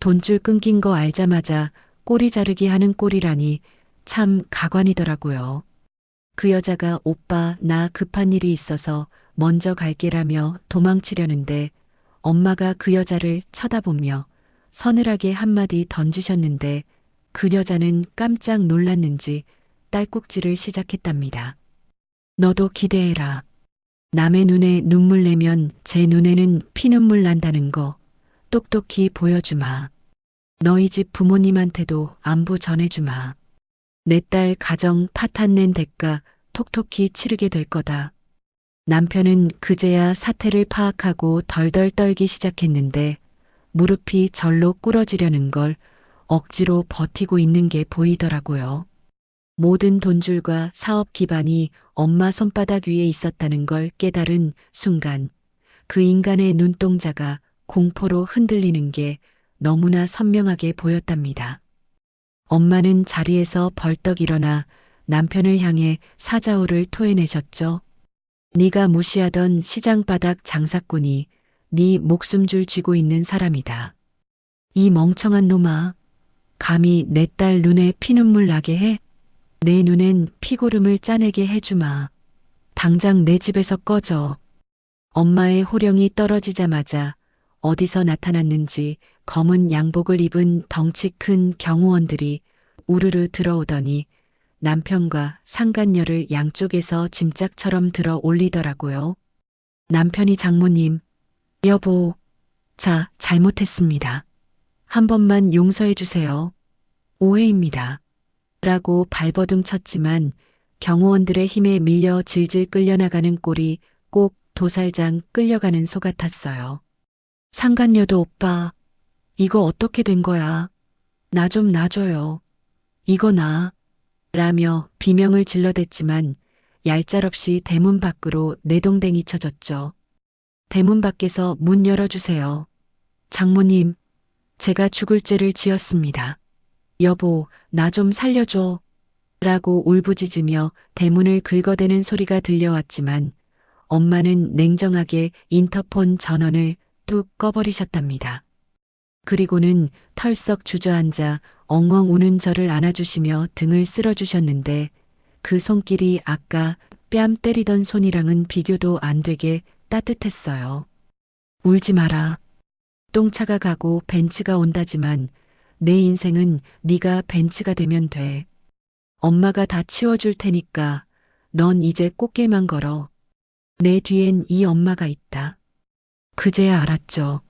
돈줄 끊긴 거 알자마자 꼬리 자르기 하는 꼴이라니 참 가관이더라고요. 그 여자가 오빠 나 급한 일이 있어서 먼저 갈게라며 도망치려는데 엄마가 그 여자를 쳐다보며 서늘하게 한마디 던지셨는데 그 여자는 깜짝 놀랐는지 딸꾹질을 시작했답니다. 너도 기대해라. 남의 눈에 눈물 내면 제 눈에는 피눈물 난다는 거 똑똑히 보여주마. 너희 집 부모님한테도 안부 전해주마. 내 딸 가정 파탄 낸 대가 톡톡히 치르게 될 거다. 남편은 그제야 사태를 파악하고 덜덜 떨기 시작했는데 무릎이 절로 꿇어지려는 걸 억지로 버티고 있는 게 보이더라고요. 모든 돈줄과 사업 기반이 엄마 손바닥 위에 있었다는 걸 깨달은 순간 그 인간의 눈동자가 공포로 흔들리는 게 너무나 선명하게 보였답니다. 엄마는 자리에서 벌떡 일어나 남편을 향해 사자우를 토해내셨죠. 네가 무시하던 시장바닥 장사꾼이 네 목숨줄 쥐고 있는 사람이다. 이 멍청한 놈아, 감히 내 딸 눈에 피눈물 나게 해? 내 눈엔 피고름을 짜내게 해주마. 당장 내 집에서 꺼져. 엄마의 호령이 떨어지자마자 어디서 나타났는지 검은 양복을 입은 덩치 큰 경호원들이 우르르 들어오더니 남편과 상간녀를 양쪽에서 짐짝처럼 들어 올리더라고요. 남편이 장모님, 여보, 자, 잘못했습니다. 한 번만 용서해 주세요. 오해입니다. 라고 발버둥 쳤지만 경호원들의 힘에 밀려 질질 끌려나가는 꼴이 꼭 도살장 끌려가는 소 같았어요. 상간녀도 오빠, 이거 어떻게 된 거야? 나 좀 놔줘요. 이거 나. 라며 비명을 질러댔지만 얄짤없이 대문 밖으로 내동댕이 쳐졌죠. 대문 밖에서 문 열어주세요. 장모님, 제가 죽을 죄를 지었습니다. 여보, 나 좀 살려줘. 라고 울부짖으며 대문을 긁어대는 소리가 들려왔지만 엄마는 냉정하게 인터폰 전원을 뚝 꺼버리셨답니다. 그리고는 털썩 주저앉아 엉엉 우는 저를 안아주시며 등을 쓸어주셨는데 그 손길이 아까 뺨 때리던 손이랑은 비교도 안 되게 따뜻했어요. 울지 마라. 똥차가 가고 벤츠가 온다지만 내 인생은 네가 벤츠가 되면 돼. 엄마가 다 치워줄 테니까 넌 이제 꽃길만 걸어. 내 뒤엔 이 엄마가 있다. 그제야 알았죠.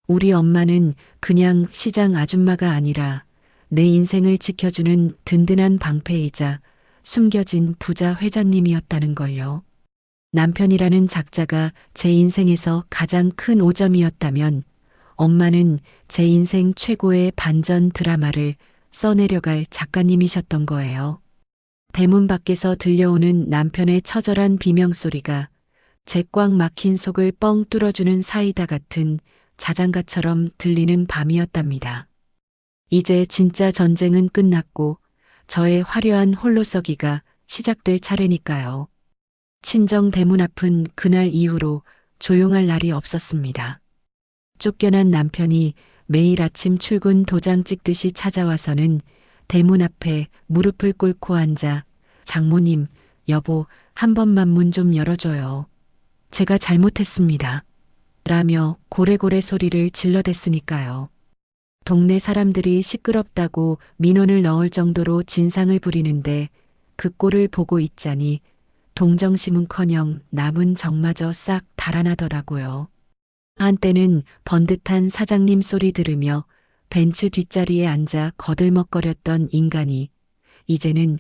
우리 엄마는 그냥 시장 아줌마가 아니라 내 인생을 지켜주는 든든한 방패이자 숨겨진 부자 회장님이었다는 걸요. 남편이라는 작자가 제 인생에서 가장 큰 오점이었다면 엄마는 제 인생 최고의 반전 드라마를 써내려갈 작가님이셨던 거예요. 대문 밖에서 들려오는 남편의 처절한 비명소리가 제 꽉 막힌 속을 뻥 뚫어주는 사이다 같은 자장가처럼 들리는 밤이었답니다. 이제 진짜 전쟁은 끝났고 저의 화려한 홀로서기가 시작될 차례니까요. 친정 대문 앞은 그날 이후로 조용할 날이 없었습니다. 쫓겨난 남편이 매일 아침 출근 도장 찍듯이 찾아와서는 대문 앞에 무릎을 꿇고 앉아 장모님, 여보, 한 번만 문 좀 열어줘요. 제가 잘못했습니다. 라며 고래고래 소리를 질러댔으니까요. 동네 사람들이 시끄럽다고 민원을 넣을 정도로 진상을 부리는데 그 꼴을 보고 있자니 동정심은커녕 남은 정마저 싹 달아나더라고요. 한때는 번듯한 사장님 소리 들으며 벤츠 뒷자리에 앉아 거들먹거렸던 인간이 이제는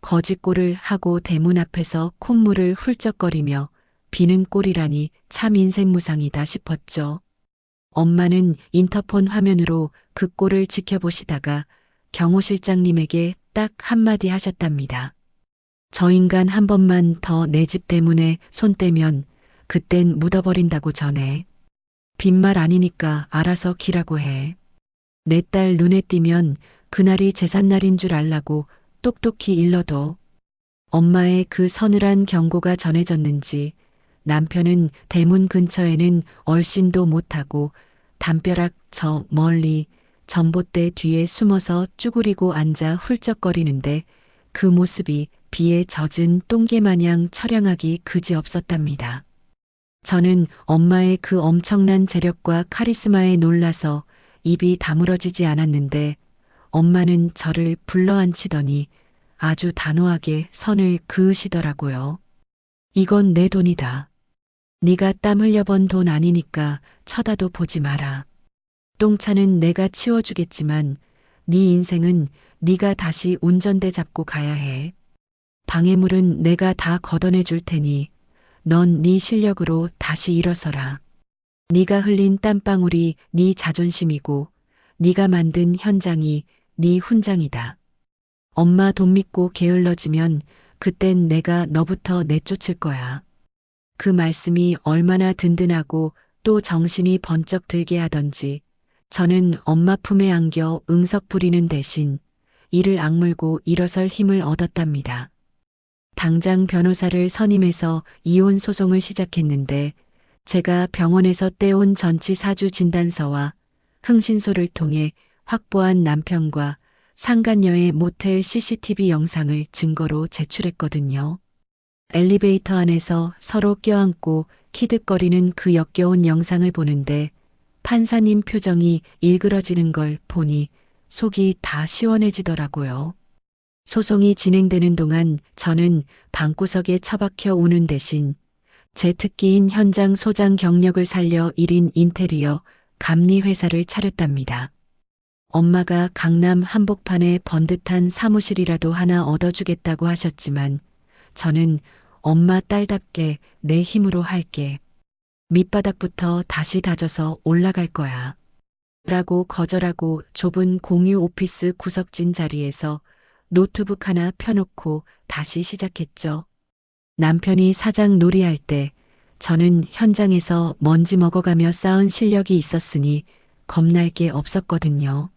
거짓골을 하고 대문 앞에서 콧물을 훌쩍거리며 비는 꼴이라니 참 인생무상이다 싶었죠. 엄마는 인터폰 화면으로 그 꼴을 지켜보시다가 경호 실장님에게 딱 한마디 하셨답니다. 저 인간 한 번만 더 내 집 대문에 손 떼면 그땐 묻어버린다고 전해. 빈말 아니니까 알아서 기라고 해. 내 딸 눈에 띄면 그날이 제삿날인 줄 알라고 똑똑히 일러둬. 엄마의 그 서늘한 경고가 전해졌는지 남편은 대문 근처에는 얼씬도 못하고 담벼락 저 멀리 전봇대 뒤에 숨어서 쭈그리고 앉아 훌쩍거리는데 그 모습이 비에 젖은 똥개마냥 처량하기 그지없었답니다. 저는 엄마의 그 엄청난 재력과 카리스마에 놀라서 입이 다물어지지 않았는데 엄마는 저를 불러앉히더니 아주 단호하게 선을 그으시더라고요. 이건 내 돈이다. 네가 땀 흘려번 돈 아니니까 쳐다도 보지 마라. 똥차는 내가 치워주겠지만 네 인생은 네가 다시 운전대 잡고 가야 해. 방해물은 내가 다 걷어내 줄 테니 넌 네 실력으로 다시 일어서라. 네가 흘린 땀방울이 네 자존심이고 네가 만든 현장이 네 훈장이다. 엄마 돈 믿고 게을러지면 그땐 내가 너부터 내쫓을 거야. 그 말씀이 얼마나 든든하고 또 정신이 번쩍 들게 하던지 저는 엄마 품에 안겨 응석 부리는 대신 이를 악물고 일어설 힘을 얻었답니다. 당장 변호사를 선임해서 이혼 소송을 시작했는데 제가 병원에서 떼온 전치 사주 진단서와 흥신소를 통해 확보한 남편과 상간녀의 모텔 CCTV 영상을 증거로 제출했거든요. 엘리베이터 안에서 서로 껴안고 키득거리는 그 역겨운 영상을 보는데 판사님 표정이 일그러지는 걸 보니 속이 다 시원해지더라고요. 소송이 진행되는 동안 저는 방구석에 처박혀 우는 대신 제 특기인 현장 소장 경력을 살려 1인 인테리어 감리 회사를 차렸답니다. 엄마가 강남 한복판에 번듯한 사무실이라도 하나 얻어주겠다고 하셨지만 저는 엄마 딸답게 내 힘으로 할게. 밑바닥부터 다시 다져서 올라갈 거야. 라고 거절하고 좁은 공유 오피스 구석진 자리에서 노트북 하나 펴놓고 다시 시작했죠. 남편이 사장 놀이할 때 저는 현장에서 먼지 먹어가며 쌓은 실력이 있었으니 겁날 게 없었거든요.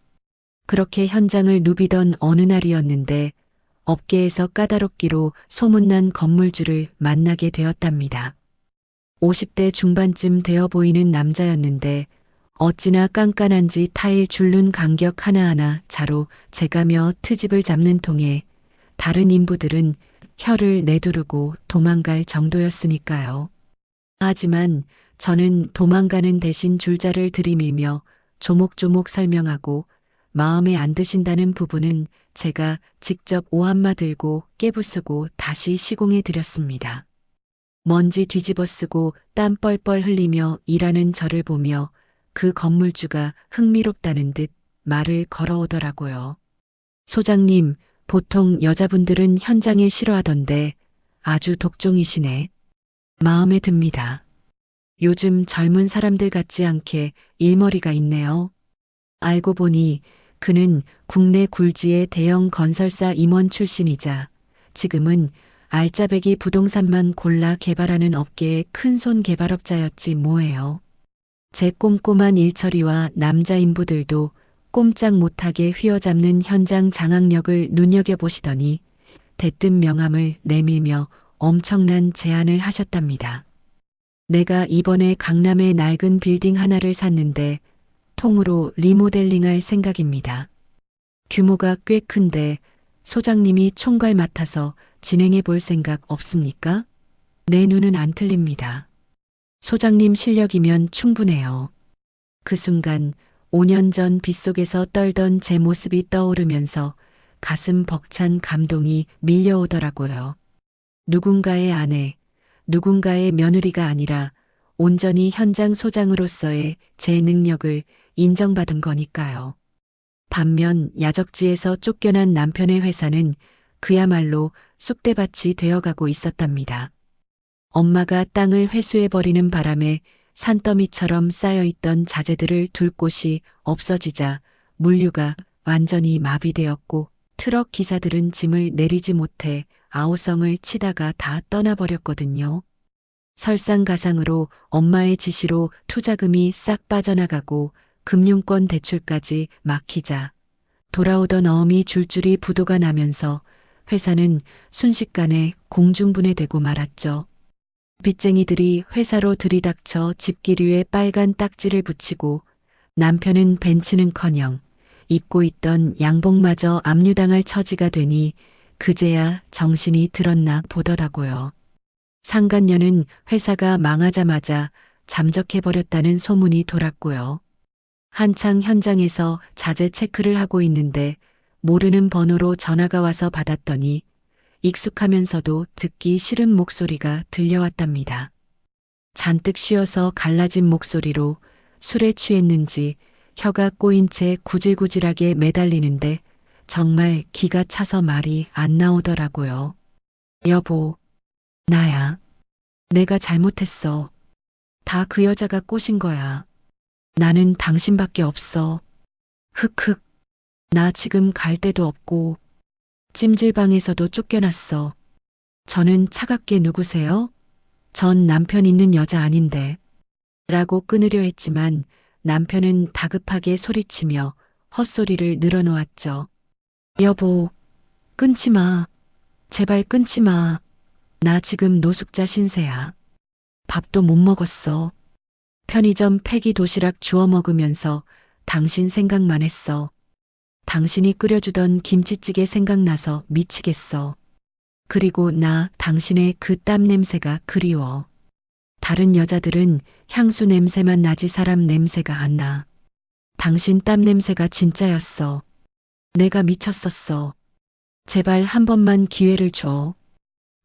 그렇게 현장을 누비던 어느 날이었는데 업계에서 까다롭기로 소문난 건물주를 만나게 되었답니다. 50대 중반쯤 되어 보이는 남자였는데 어찌나 깐깐한지 타일 줄눈 간격 하나하나 자로 재가며 트집을 잡는 통에 다른 인부들은 혀를 내두르고 도망갈 정도였으니까요. 하지만 저는 도망가는 대신 줄자를 들이밀며 조목조목 설명하고 마음에 안 드신다는 부분은 제가 직접 오한마 들고 깨부수고 다시 시공해 드렸습니다. 먼지 뒤집어 쓰고 땀 뻘뻘 흘리며 일하는 저를 보며 그 건물주가 흥미롭다는 듯 말을 걸어오더라고요. 소장님, 보통 여자분들은 현장일 싫어하던데 아주 독종이시네. 마음에 듭니다. 요즘 젊은 사람들 같지 않게 일머리가 있네요. 알고 보니 그는 국내 굴지의 대형 건설사 임원 출신이자 지금은 알짜배기 부동산만 골라 개발하는 업계의 큰손 개발업자였지 뭐예요. 제 꼼꼼한 일처리와 남자 인부들도 꼼짝 못하게 휘어잡는 현장 장악력을 눈여겨보시더니 대뜸 명함을 내밀며 엄청난 제안을 하셨답니다. 내가 이번에 강남에 낡은 빌딩 하나를 샀는데 통으로 리모델링할 생각입니다. 규모가 꽤 큰데 소장님이 총괄 맡아서 진행해 볼 생각 없습니까? 내 눈은 안 틀립니다. 소장님 실력이면 충분해요. 그 순간 5년 전 빗속에서 떨던 제 모습이 떠오르면서 가슴 벅찬 감동이 밀려오더라고요. 누군가의 아내, 누군가의 며느리가 아니라 온전히 현장 소장으로서의 제 능력을 인정받은 거니까요. 반면 야적지에서 쫓겨난 남편의 회사는 그야말로 쑥대밭이 되어가고 있었답니다. 엄마가 땅을 회수해버리는 바람에 산더미처럼 쌓여있던 자재들을 둘 곳이 없어지자 물류가 완전히 마비되었고 트럭 기사들은 짐을 내리지 못해 아우성을 치다가 다 떠나버렸거든요. 설상가상으로 엄마의 지시로 투자금이 싹 빠져나가고 금융권 대출까지 막히자 돌아오던 어음이 줄줄이 부도가 나면서 회사는 순식간에 공중분해되고 말았죠. 빚쟁이들이 회사로 들이닥쳐 집기류에 빨간 딱지를 붙이고 남편은 벤츠는커녕 입고 있던 양복마저 압류당할 처지가 되니 그제야 정신이 들었나 보더라고요. 상간녀는 회사가 망하자마자 잠적해버렸다는 소문이 돌았고요. 한창 현장에서 자재 체크를 하고 있는데 모르는 번호로 전화가 와서 받았더니 익숙하면서도 듣기 싫은 목소리가 들려왔답니다. 잔뜩 쉬어서 갈라진 목소리로 술에 취했는지 혀가 꼬인 채 구질구질하게 매달리는데 정말 기가 차서 말이 안 나오더라고요. 여보, 나야. 내가 잘못했어. 다 그 여자가 꼬신 거야. 나는 당신밖에 없어. 흑흑. 나 지금 갈 데도 없고 찜질방에서도 쫓겨났어. 저는 차갑게 누구세요? 전 남편 있는 여자 아닌데. 라고 끊으려 했지만 남편은 다급하게 소리치며 헛소리를 늘어놓았죠. 여보, 끊지 마. 제발 끊지 마. 나 지금 노숙자 신세야. 밥도 못 먹었어. 편의점 폐기 도시락 주워 먹으면서 당신 생각만 했어. 당신이 끓여주던 김치찌개 생각나서 미치겠어. 그리고 나 당신의 그 땀 냄새가 그리워. 다른 여자들은 향수 냄새만 나지 사람 냄새가 안 나. 당신 땀 냄새가 진짜였어. 내가 미쳤었어. 제발 한 번만 기회를 줘.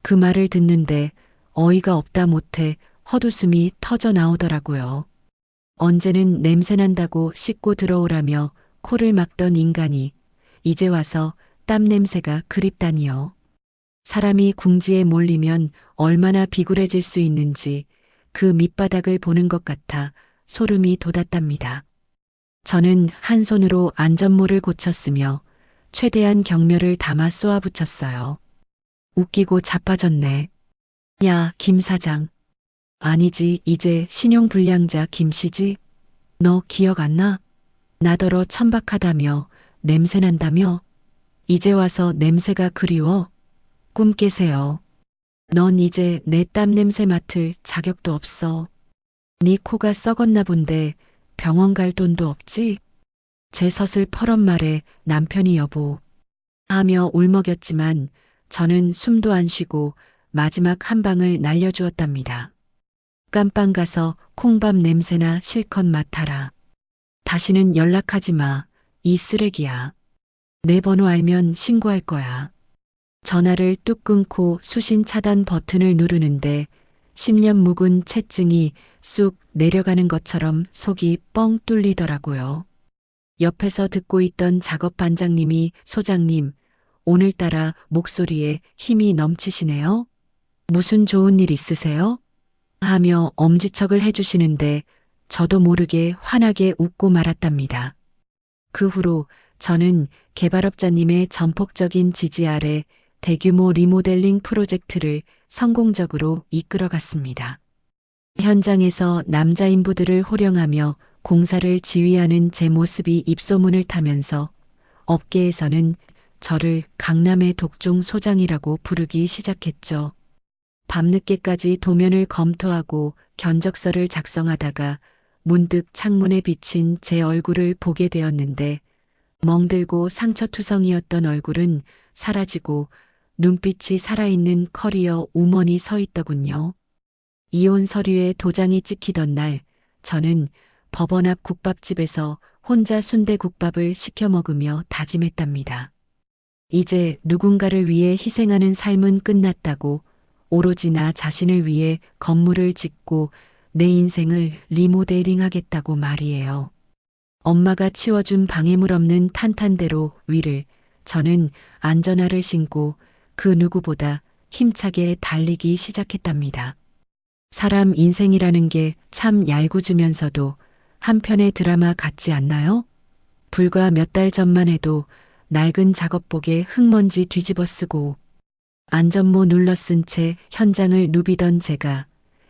그 말을 듣는데 어이가 없다 못해 헛웃음이 터져 나오더라고요. 언제는 냄새난다고 씻고 들어오라며 코를 막던 인간이 이제 와서 땀 냄새가 그립다니요. 사람이 궁지에 몰리면 얼마나 비굴해질 수 있는지 그 밑바닥을 보는 것 같아 소름이 돋았답니다. 저는 한 손으로 안전모를 고쳤으며 최대한 경멸을 담아 쏘아붙였어요. 웃기고 자빠졌네. 야, 김 사장. 아니지, 이제 신용불량자 김씨지? 너 기억 안 나? 나더러 천박하다며 냄새난다며? 이제 와서 냄새가 그리워? 꿈 깨세요. 넌 이제 내 땀 냄새 맡을 자격도 없어. 네 코가 썩었나 본데 병원 갈 돈도 없지? 제 서슬퍼런 말에 남편이 여보 하며 울먹였지만 저는 숨도 안 쉬고 마지막 한 방을 날려주었답니다. 깜빵 가서 콩밥 냄새나 실컷 맡아라. 다시는 연락하지 마. 이 쓰레기야. 내 번호 알면 신고할 거야. 전화를 뚝 끊고 수신 차단 버튼을 누르는데 10년 묵은 채증이 쑥 내려가는 것처럼 속이 뻥 뚫리더라고요. 옆에서 듣고 있던 작업 반장님이 소장님, 오늘따라 목소리에 힘이 넘치시네요. 무슨 좋은 일 있으세요? 하며 엄지척을 해주시는데 저도 모르게 환하게 웃고 말았답니다. 그 후로 저는 개발업자님의 전폭적인 지지 아래 대규모 리모델링 프로젝트를 성공적으로 이끌어갔습니다. 현장에서 남자 인부들을 호령하며 공사를 지휘하는 제 모습이 입소문을 타면서 업계에서는 저를 강남의 독종 소장이라고 부르기 시작했죠. 밤늦게까지 도면을 검토하고 견적서를 작성하다가 문득 창문에 비친 제 얼굴을 보게 되었는데 멍들고 상처투성이었던 얼굴은 사라지고 눈빛이 살아있는 커리어 우먼이 서 있더군요. 이혼 서류에 도장이 찍히던 날 저는 법원 앞 국밥집에서 혼자 순대국밥을 시켜 먹으며 다짐했답니다. 이제 누군가를 위해 희생하는 삶은 끝났다고 오로지 나 자신을 위해 건물을 짓고 내 인생을 리모델링하겠다고 말이에요. 엄마가 치워준 방해물 없는 탄탄대로 위를 저는 안전화를 신고 그 누구보다 힘차게 달리기 시작했답니다. 사람 인생이라는 게 참 얄궂으면서도 한편의 드라마 같지 않나요? 불과 몇 달 전만 해도 낡은 작업복에 흙먼지 뒤집어 쓰고 안전모 눌러 쓴 채 현장을 누비던 제가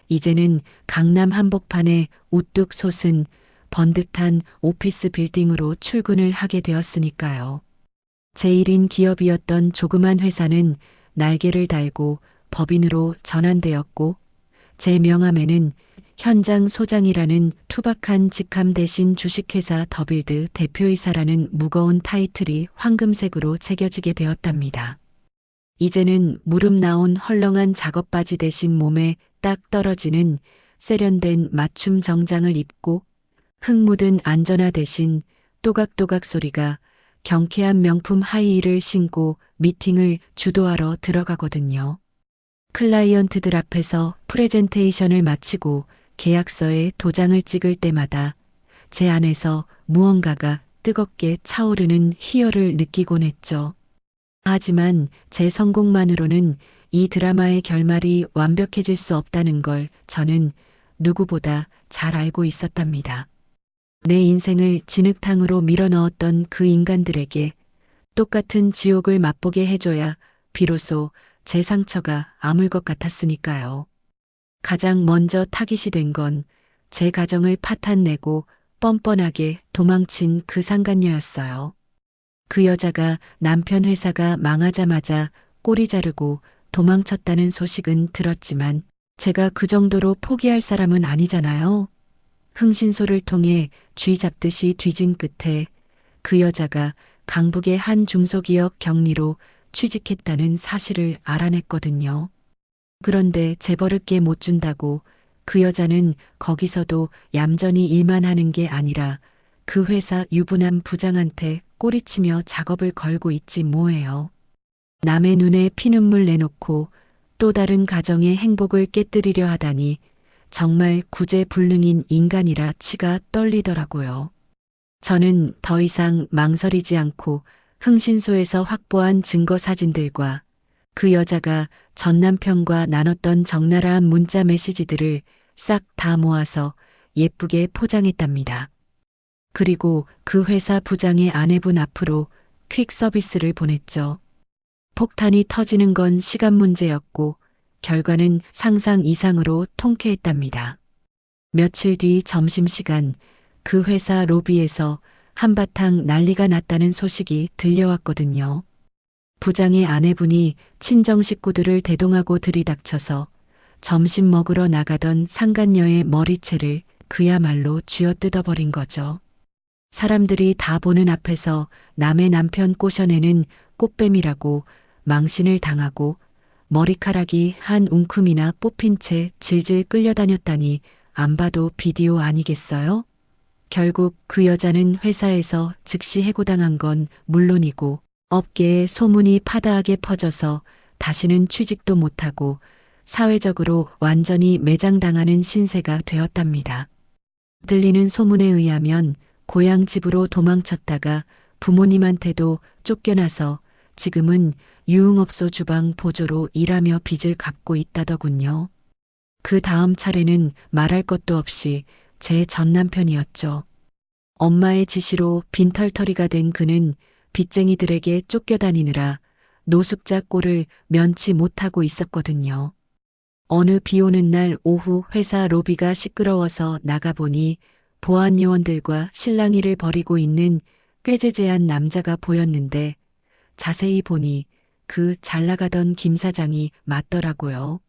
이제는 강남 한복판에 우뚝 솟은 번듯한 오피스 빌딩으로 출근을 하게 되었으니까요. 제1인 기업이었던 조그만 회사는 날개를 달고 법인으로 전환되었고 제 명함에는 현장 소장이라는 투박한 직함 대신 주식회사 더빌드 대표이사라는 무거운 타이틀이 황금색으로 새겨지게 되었답니다. 이제는 무릎 나온 헐렁한 작업바지 대신 몸에 딱 떨어지는 세련된 맞춤 정장을 입고 흙 묻은 안전화 대신 또각또각 소리가 경쾌한 명품 하이힐을 신고 미팅을 주도하러 들어가거든요. 클라이언트들 앞에서 프레젠테이션을 마치고 계약서에 도장을 찍을 때마다 제 안에서 무언가가 뜨겁게 차오르는 희열을 느끼곤 했죠. 하지만 제 성공만으로는 이 드라마의 결말이 완벽해질 수 없다는 걸 저는 누구보다 잘 알고 있었답니다. 내 인생을 진흙탕으로 밀어넣었던 그 인간들에게 똑같은 지옥을 맛보게 해줘야 비로소 제 상처가 아물 것 같았으니까요. 가장 먼저 타깃이 된 건 제 가정을 파탄내고 뻔뻔하게 도망친 그 상간녀였어요. 그 여자가 남편 회사가 망하자마자 꼬리 자르고 도망쳤다는 소식은 들었지만 제가 그 정도로 포기할 사람은 아니잖아요. 흥신소를 통해 쥐 잡듯이 뒤진 끝에 그 여자가 강북의 한 중소기업 경리로 취직했다는 사실을 알아냈거든요. 그런데 재벌에게 못 준다고 그 여자는 거기서도 얌전히 일만 하는 게 아니라 그 회사 유부남 부장한테 꼬리치며 작업을 걸고 있지 뭐예요. 남의 눈에 피눈물 내놓고 또 다른 가정의 행복을 깨뜨리려 하다니 정말 구제불능인 인간이라 치가 떨리더라고요. 저는 더 이상 망설이지 않고 흥신소에서 확보한 증거 사진들과 그 여자가 전 남편과 나눴던 적나라한 문자 메시지들을 싹 다 모아서 예쁘게 포장했답니다. 그리고 그 회사 부장의 아내분 앞으로 퀵 서비스를 보냈죠. 폭탄이 터지는 건 시간 문제였고 결과는 상상 이상으로 통쾌했답니다. 며칠 뒤 점심시간 그 회사 로비에서 한바탕 난리가 났다는 소식이 들려왔거든요. 부장의 아내분이 친정 식구들을 대동하고 들이닥쳐서 점심 먹으러 나가던 상간녀의 머리채를 그야말로 쥐어뜯어버린 거죠. 사람들이 다 보는 앞에서 남의 남편 꼬셔내는 꽃뱀이라고 망신을 당하고 머리카락이 한 웅큼이나 뽑힌 채 질질 끌려다녔다니 안 봐도 비디오 아니겠어요? 결국 그 여자는 회사에서 즉시 해고당한 건 물론이고 업계에 소문이 파다하게 퍼져서 다시는 취직도 못하고 사회적으로 완전히 매장당하는 신세가 되었답니다. 들리는 소문에 의하면 고향 집으로 도망쳤다가 부모님한테도 쫓겨나서 지금은 유흥업소 주방 보조로 일하며 빚을 갚고 있다더군요. 그 다음 차례는 말할 것도 없이 제 전남편이었죠. 엄마의 지시로 빈털터리가 된 그는 빚쟁이들에게 쫓겨다니느라 노숙자 꼴을 면치 못하고 있었거든요. 어느 비 오는 날 오후 회사 로비가 시끄러워서 나가보니 보안 요원들과 실랑이를 벌이고 있는 꾀죄죄한 남자가 보였는데 자세히 보니 그 잘나가던 김 사장이 맞더라고요.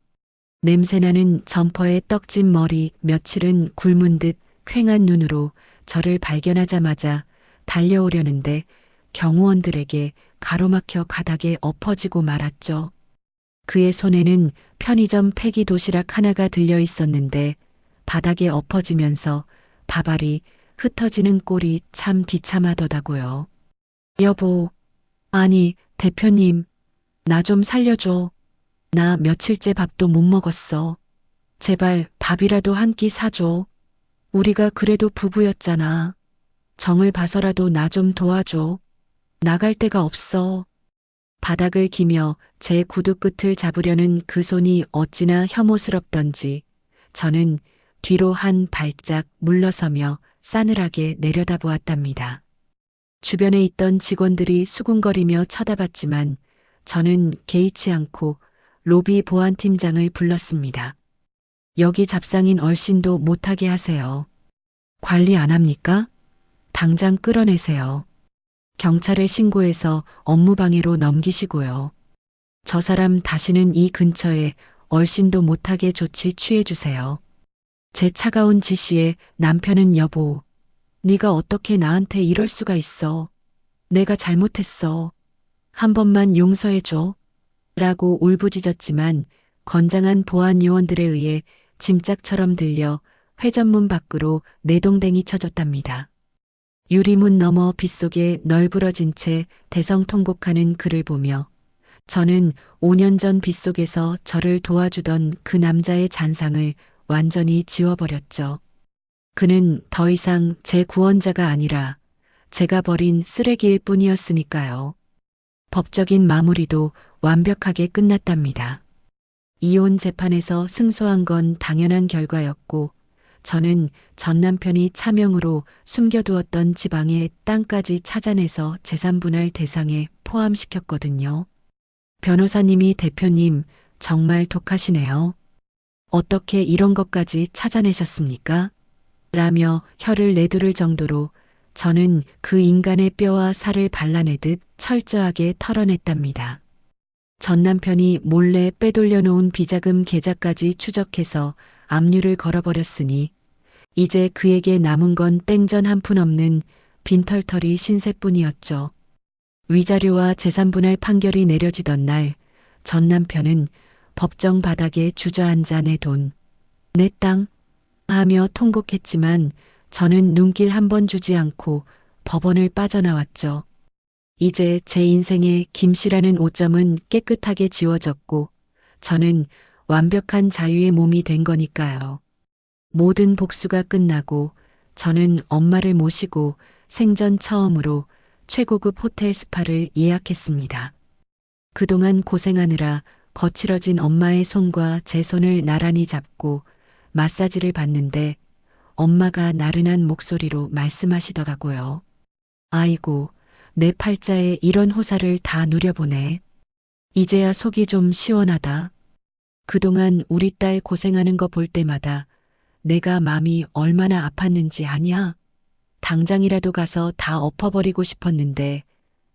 냄새나는 점퍼에 떡진 머리, 며칠은 굶은 듯 퀭한 눈으로 저를 발견하자마자 달려오려는데 경호원들에게 가로막혀 가닥에 엎어지고 말았죠. 그의 손에는 편의점 폐기 도시락 하나가 들려 있었는데 바닥에 엎어지면서 밥알이 흩어지는 꼴이 참 비참하더라고요. 여보, 아니, 대표님, 나 좀 살려줘. 나 며칠째 밥도 못 먹었어. 제발 밥이라도 한 끼 사줘. 우리가 그래도 부부였잖아. 정을 봐서라도 나 좀 도와줘. 나갈 데가 없어. 바닥을 기며 제 구두 끝을 잡으려는 그 손이 어찌나 혐오스럽던지 저는 뒤로 한 발짝 물러서며 싸늘하게 내려다보았답니다. 주변에 있던 직원들이 수군거리며 쳐다봤지만 저는 개의치 않고 로비 보안팀장을 불렀습니다. 여기 잡상인 얼씬도 못하게 하세요. 관리 안 합니까? 당장 끌어내세요. 경찰에 신고해서 업무방해로 넘기시고요. 저 사람 다시는 이 근처에 얼씬도 못하게 조치 취해주세요. 제 차가운 지시에 남편은 여보, 네가 어떻게 나한테 이럴 수가 있어. 내가 잘못했어. 한 번만 용서해줘. 라고 울부짖었지만 건장한 보안 요원들에 의해 짐짝처럼 들려 회전문 밖으로 내동댕이 쳐졌답니다. 유리문 너머 빗속에 널브러진 채 대성통곡하는 그를 보며 저는 5년 전 빗속에서 저를 도와주던 그 남자의 잔상을 완전히 지워버렸죠. 그는 더 이상 제 구원자가 아니라 제가 버린 쓰레기일 뿐이었으니까요. 법적인 마무리도 완벽하게 끝났답니다. 이혼 재판에서 승소한 건 당연한 결과였고 저는 전 남편이 차명으로 숨겨두었던 지방의 땅까지 찾아내서 재산분할 대상에 포함시켰거든요. 변호사님이 대표님 정말 독하시네요. 어떻게 이런 것까지 찾아내셨습니까? 라며 혀를 내두를 정도로 저는 그 인간의 뼈와 살을 발라내듯 철저하게 털어냈답니다. 전 남편이 몰래 빼돌려 놓은 비자금 계좌까지 추적해서 압류를 걸어버렸으니 이제 그에게 남은 건 땡전 한 푼 없는 빈털터리 신세뿐이었죠. 위자료와 재산분할 판결이 내려지던 날 전 남편은 법정 바닥에 주저앉아 내 돈, 내 땅 하며 통곡했지만 저는 눈길 한 번 주지 않고 법원을 빠져나왔죠. 이제 제 인생의 김씨라는 오점은 깨끗하게 지워졌고 저는 완벽한 자유의 몸이 된 거니까요. 모든 복수가 끝나고 저는 엄마를 모시고 생전 처음으로 최고급 호텔 스파를 예약했습니다. 그동안 고생하느라 거칠어진 엄마의 손과 제 손을 나란히 잡고 마사지를 받는데 엄마가 나른한 목소리로 말씀하시더라고요. 아이고, 내 팔자에 이런 호사를 다 누려보네. 이제야 속이 좀 시원하다. 그동안 우리 딸 고생하는 거 볼 때마다 내가 마음이 얼마나 아팠는지 아냐? 당장이라도 가서 다 엎어버리고 싶었는데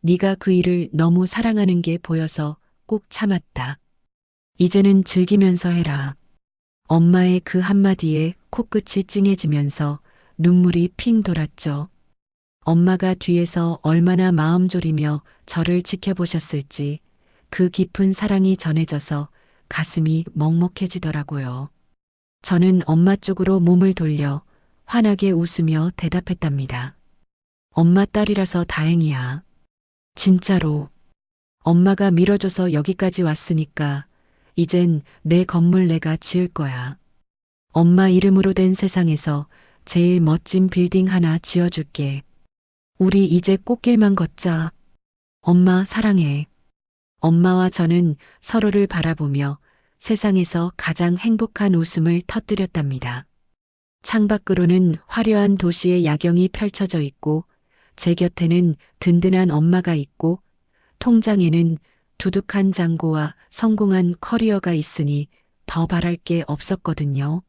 네가 그 일을 너무 사랑하는 게 보여서 꾹 참았다. 이제는 즐기면서 해라. 엄마의 그 한마디에 코끝이 찡해지면서 눈물이 핑 돌았죠. 엄마가 뒤에서 얼마나 마음 졸이며 저를 지켜보셨을지 그 깊은 사랑이 전해져서 가슴이 먹먹해지더라고요. 저는 엄마 쪽으로 몸을 돌려 환하게 웃으며 대답했답니다. 엄마 딸이라서 다행이야. 진짜로. 엄마가 밀어줘서 여기까지 왔으니까 이젠 내 건물 내가 지을 거야. 엄마 이름으로 된 세상에서 제일 멋진 빌딩 하나 지어줄게. 우리 이제 꽃길만 걷자. 엄마 사랑해. 엄마와 저는 서로를 바라보며 세상에서 가장 행복한 웃음을 터뜨렸답니다. 창밖으로는 화려한 도시의 야경이 펼쳐져 있고 제 곁에는 든든한 엄마가 있고 통장에는 두둑한 잔고와 성공한 커리어가 있으니 더 바랄 게 없었거든요.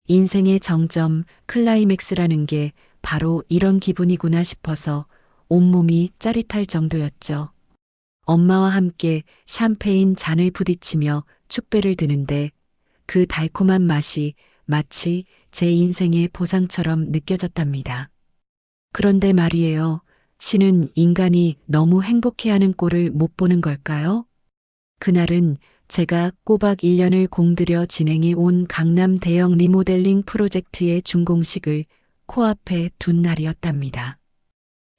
인생의 정점, 클라이맥스라는 게 바로 이런 기분이구나 싶어서 온몸이 짜릿할 정도였죠. 엄마와 함께 샴페인 잔을 부딪히며 축배를 드는데 그 달콤한 맛이 마치 제 인생의 보상처럼 느껴졌답니다. 그런데 말이에요. 신은 인간이 너무 행복해하는 꼴을 못 보는 걸까요? 그날은 제가 꼬박 1년을 공들여 진행해 온 강남 대형 리모델링 프로젝트의 준공식을 코앞에 둔 날이었답니다.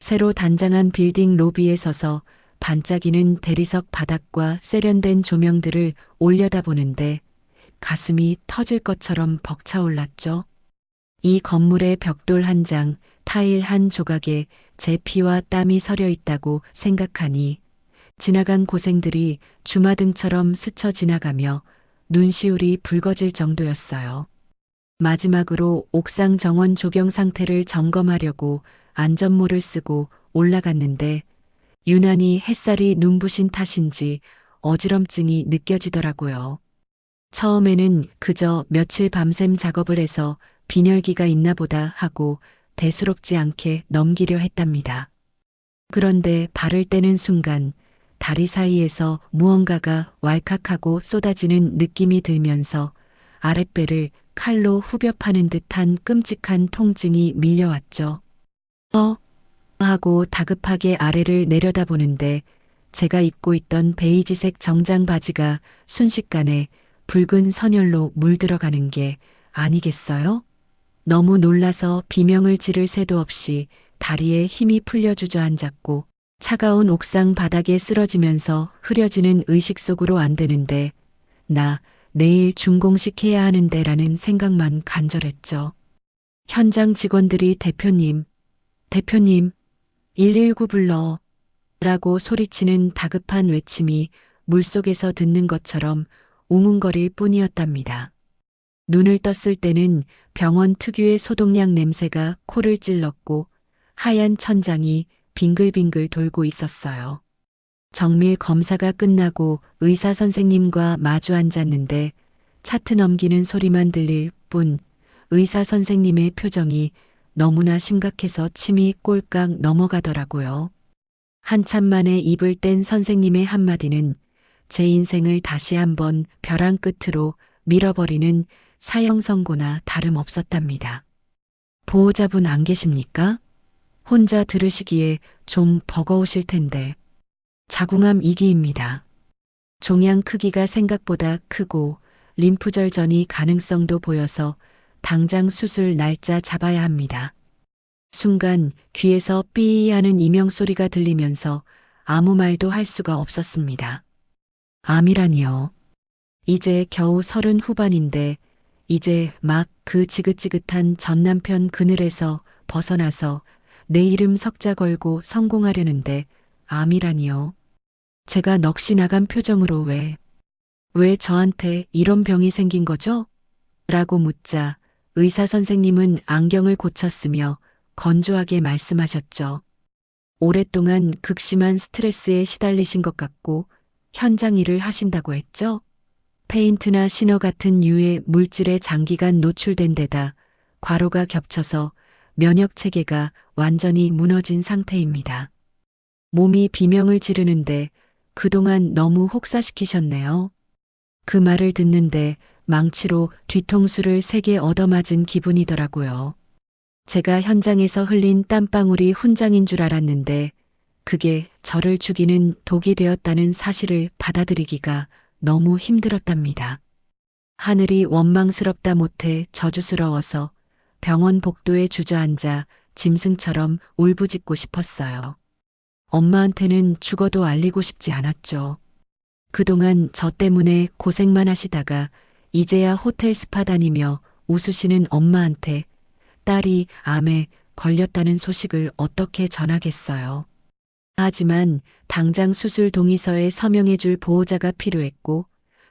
새로 단장한 빌딩 로비에 서서 반짝이는 대리석 바닥과 세련된 조명들을 올려다보는데 가슴이 터질 것처럼 벅차올랐죠. 이 건물의 벽돌 한 장, 타일 한 조각에 제 피와 땀이 서려 있다고 생각하니 지나간 고생들이 주마등처럼 스쳐 지나가며 눈시울이 붉어질 정도였어요. 마지막으로 옥상 정원 조경 상태를 점검하려고 안전모를 쓰고 올라갔는데 유난히 햇살이 눈부신 탓인지 어지럼증이 느껴지더라고요. 처음에는 그저 며칠 밤샘 작업을 해서 빈혈기가 있나 보다 하고 대수롭지 않게 넘기려 했답니다. 그런데 발을 떼는 순간 다리 사이에서 무언가가 왈칵하고 쏟아지는 느낌이 들면서 아랫배를 칼로 후벼 파는 듯한 끔찍한 통증이 밀려왔죠. 하고 다급하게 아래를 내려다보는데 제가 입고 있던 베이지색 정장 바지가 순식간에 붉은 선혈로 물들어가는 게 아니겠어요? 너무 놀라서 비명을 지를 새도 없이 다리에 힘이 풀려 주저앉았고 차가운 옥상 바닥에 쓰러지면서 흐려지는 의식 속으로 안드는데 나 내일 준공식 해야 하는데 라는 생각만 간절했죠. 현장 직원들이 대표님 119 불러 라고 소리치는 다급한 외침이 물속에서 듣는 것처럼 웅웅거릴 뿐이었답니다. 눈을 떴을 때는 병원 특유의 소독약 냄새가 코를 찔렀고 하얀 천장이 빙글빙글 돌고 있었어요. 정밀 검사가 끝나고 의사 선생님과 마주 앉았는데 차트 넘기는 소리만 들릴 뿐 의사 선생님의 표정이 너무나 심각해서 침이 꼴깍 넘어가더라고요. 한참 만에 입을 뗀 선생님의 한마디는 제 인생을 다시 한번 벼랑 끝으로 밀어버리는 사형 선고나 다름없었답니다. 보호자분 안 계십니까? 혼자 들으시기에 좀 버거우실 텐데. 자궁암 2기입니다. 종양 크기가 생각보다 크고 림프절전이 가능성도 보여서 당장 수술 날짜 잡아야 합니다. 순간 귀에서 삐 하는 이명소리가 들리면서 아무 말도 할 수가 없었습니다. 암이라니요. 이제 겨우 30 후반인데 이제 막 그 지긋지긋한 전남편 그늘에서 벗어나서 내 이름 석자 걸고 성공하려는데 암이라니요. 제가 넋이 나간 표정으로 왜 저한테 이런 병이 생긴 거죠? 라고 묻자 의사 선생님은 안경을 고쳤으며 건조하게 말씀하셨죠. 오랫동안 극심한 스트레스에 시달리신 것 같고 현장 일을 하신다고 했죠? 페인트나 신어 같은 유해 물질에 장기간 노출된 데다 과로가 겹쳐서 면역 체계가 완전히 무너진 상태입니다. 몸이 비명을 지르는데 그동안 너무 혹사시키셨네요. 그 말을 듣는데 망치로 뒤통수를 세게 얻어맞은 기분이더라고요. 제가 현장에서 흘린 땀방울이 훈장인 줄 알았는데 그게 저를 죽이는 독이 되었다는 사실을 받아들이기가 너무 힘들었답니다. 하늘이 원망스럽다 못해 저주스러워서 병원 복도에 주저앉아 짐승처럼 울부짖고 싶었어요. 엄마한테는 죽어도 알리고 싶지 않았죠. 그동안 저 때문에 고생만 하시다가 이제야 호텔 스파 다니며 웃으시는 엄마한테 딸이 암에 걸렸다는 소식을 어떻게 전하겠어요. 하지만 당장 수술 동의서에 서명해 줄 보호자가 필요했고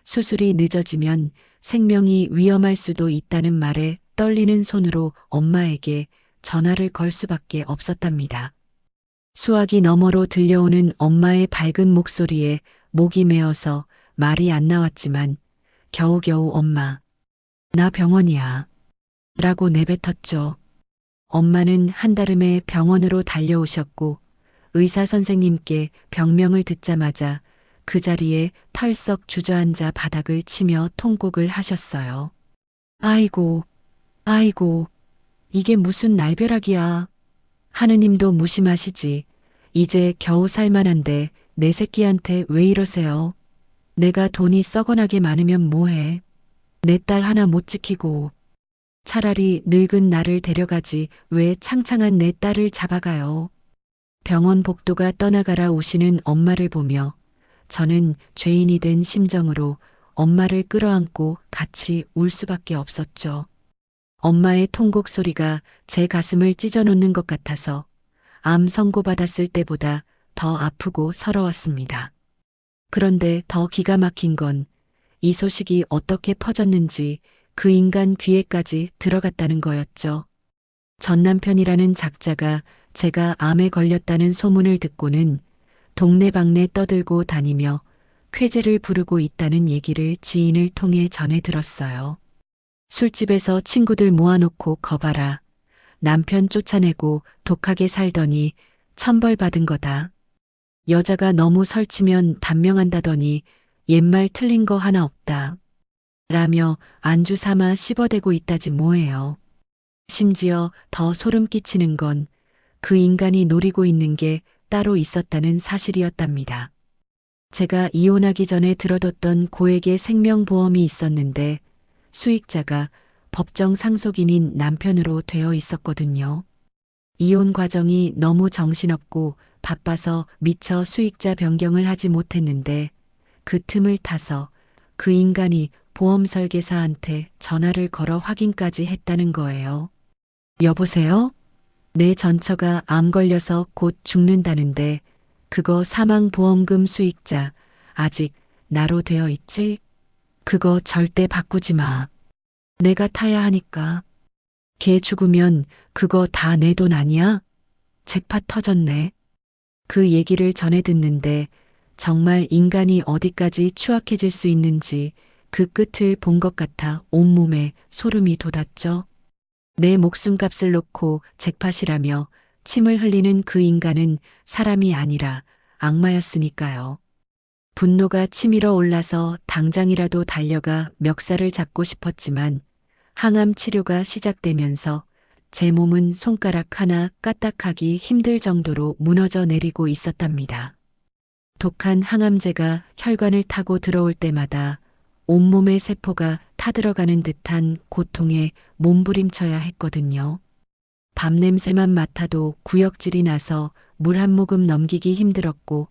수술이 늦어지면 생명이 위험할 수도 있다는 말에 떨리는 손으로 엄마에게 전화를 걸 수밖에 없었답니다. 수화기 너머로 들려오는 엄마의 밝은 목소리에 목이 메어서 말이 안 나왔지만 겨우겨우 엄마, 나 병원이야. 라고 내뱉었죠. 엄마는 한달음에 병원으로 달려오셨고 의사 선생님께 병명을 듣자마자 그 자리에 털썩 주저앉아 바닥을 치며 통곡을 하셨어요. 아이고, 아이고, 이게 무슨 날벼락이야. 하느님도 무심하시지. 이제 겨우 살만한데 내 새끼한테 왜 이러세요? 내가 돈이 썩어나게 많으면 뭐해. 내 딸 하나 못 지키고. 차라리 늙은 나를 데려가지 왜 창창한 내 딸을 잡아가요. 병원 복도가 떠나가라 오시는 엄마를 보며 저는 죄인이 된 심정으로 엄마를 끌어안고 같이 울 수밖에 없었죠. 엄마의 통곡 소리가 제 가슴을 찢어놓는 것 같아서 암 선고받았을 때보다 더 아프고 서러웠습니다. 그런데 더 기가 막힌 건 이 소식이 어떻게 퍼졌는지 그 인간 귀에까지 들어갔다는 거였죠. 전 남편이라는 작자가 제가 암에 걸렸다는 소문을 듣고는 동네방네 떠들고 다니며 쾌재를 부르고 있다는 얘기를 지인을 통해 전해 들었어요. 술집에서 친구들 모아놓고 거봐라. 남편 쫓아내고 독하게 살더니 천벌받은 거다. 여자가 너무 설치면 단명한다더니 옛말 틀린 거 하나 없다. 라며 안주 삼아 씹어대고 있다지 뭐예요. 심지어 더 소름 끼치는 건 그 인간이 노리고 있는 게 따로 있었다는 사실이었답니다. 제가 이혼하기 전에 들어뒀던 고액의 생명보험이 있었는데 수익자가 법정 상속인인 남편으로 되어 있었거든요. 이혼 과정이 너무 정신없고 바빠서 미처 수익자 변경을 하지 못했는데 그 틈을 타서 그 인간이 보험 설계사한테 전화를 걸어 확인까지 했다는 거예요. 여보세요? 내 전처가 암 걸려서 곧 죽는다는데 그거 사망보험금 수익자 아직 나로 되어 있지? 그거 절대 바꾸지 마. 내가 타야 하니까. 걔 죽으면 그거 다 내 돈 아니야? 잭팟 터졌네. 그 얘기를 전해 듣는데 정말 인간이 어디까지 추악해질 수 있는지 그 끝을 본 것 같아 온몸에 소름이 돋았죠. 내 목숨값을 놓고 잭팟이라며 침을 흘리는 그 인간은 사람이 아니라 악마였으니까요. 분노가 치밀어 올라서 당장이라도 달려가 멱살을 잡고 싶었지만 항암 치료가 시작되면서 제 몸은 손가락 하나 까딱하기 힘들 정도로 무너져 내리고 있었답니다. 독한 항암제가 혈관을 타고 들어올 때마다 온몸의 세포가 타들어가는 듯한 고통에 몸부림쳐야 했거든요. 밤 냄새만 맡아도 구역질이 나서 물 한 모금 넘기기 힘들었고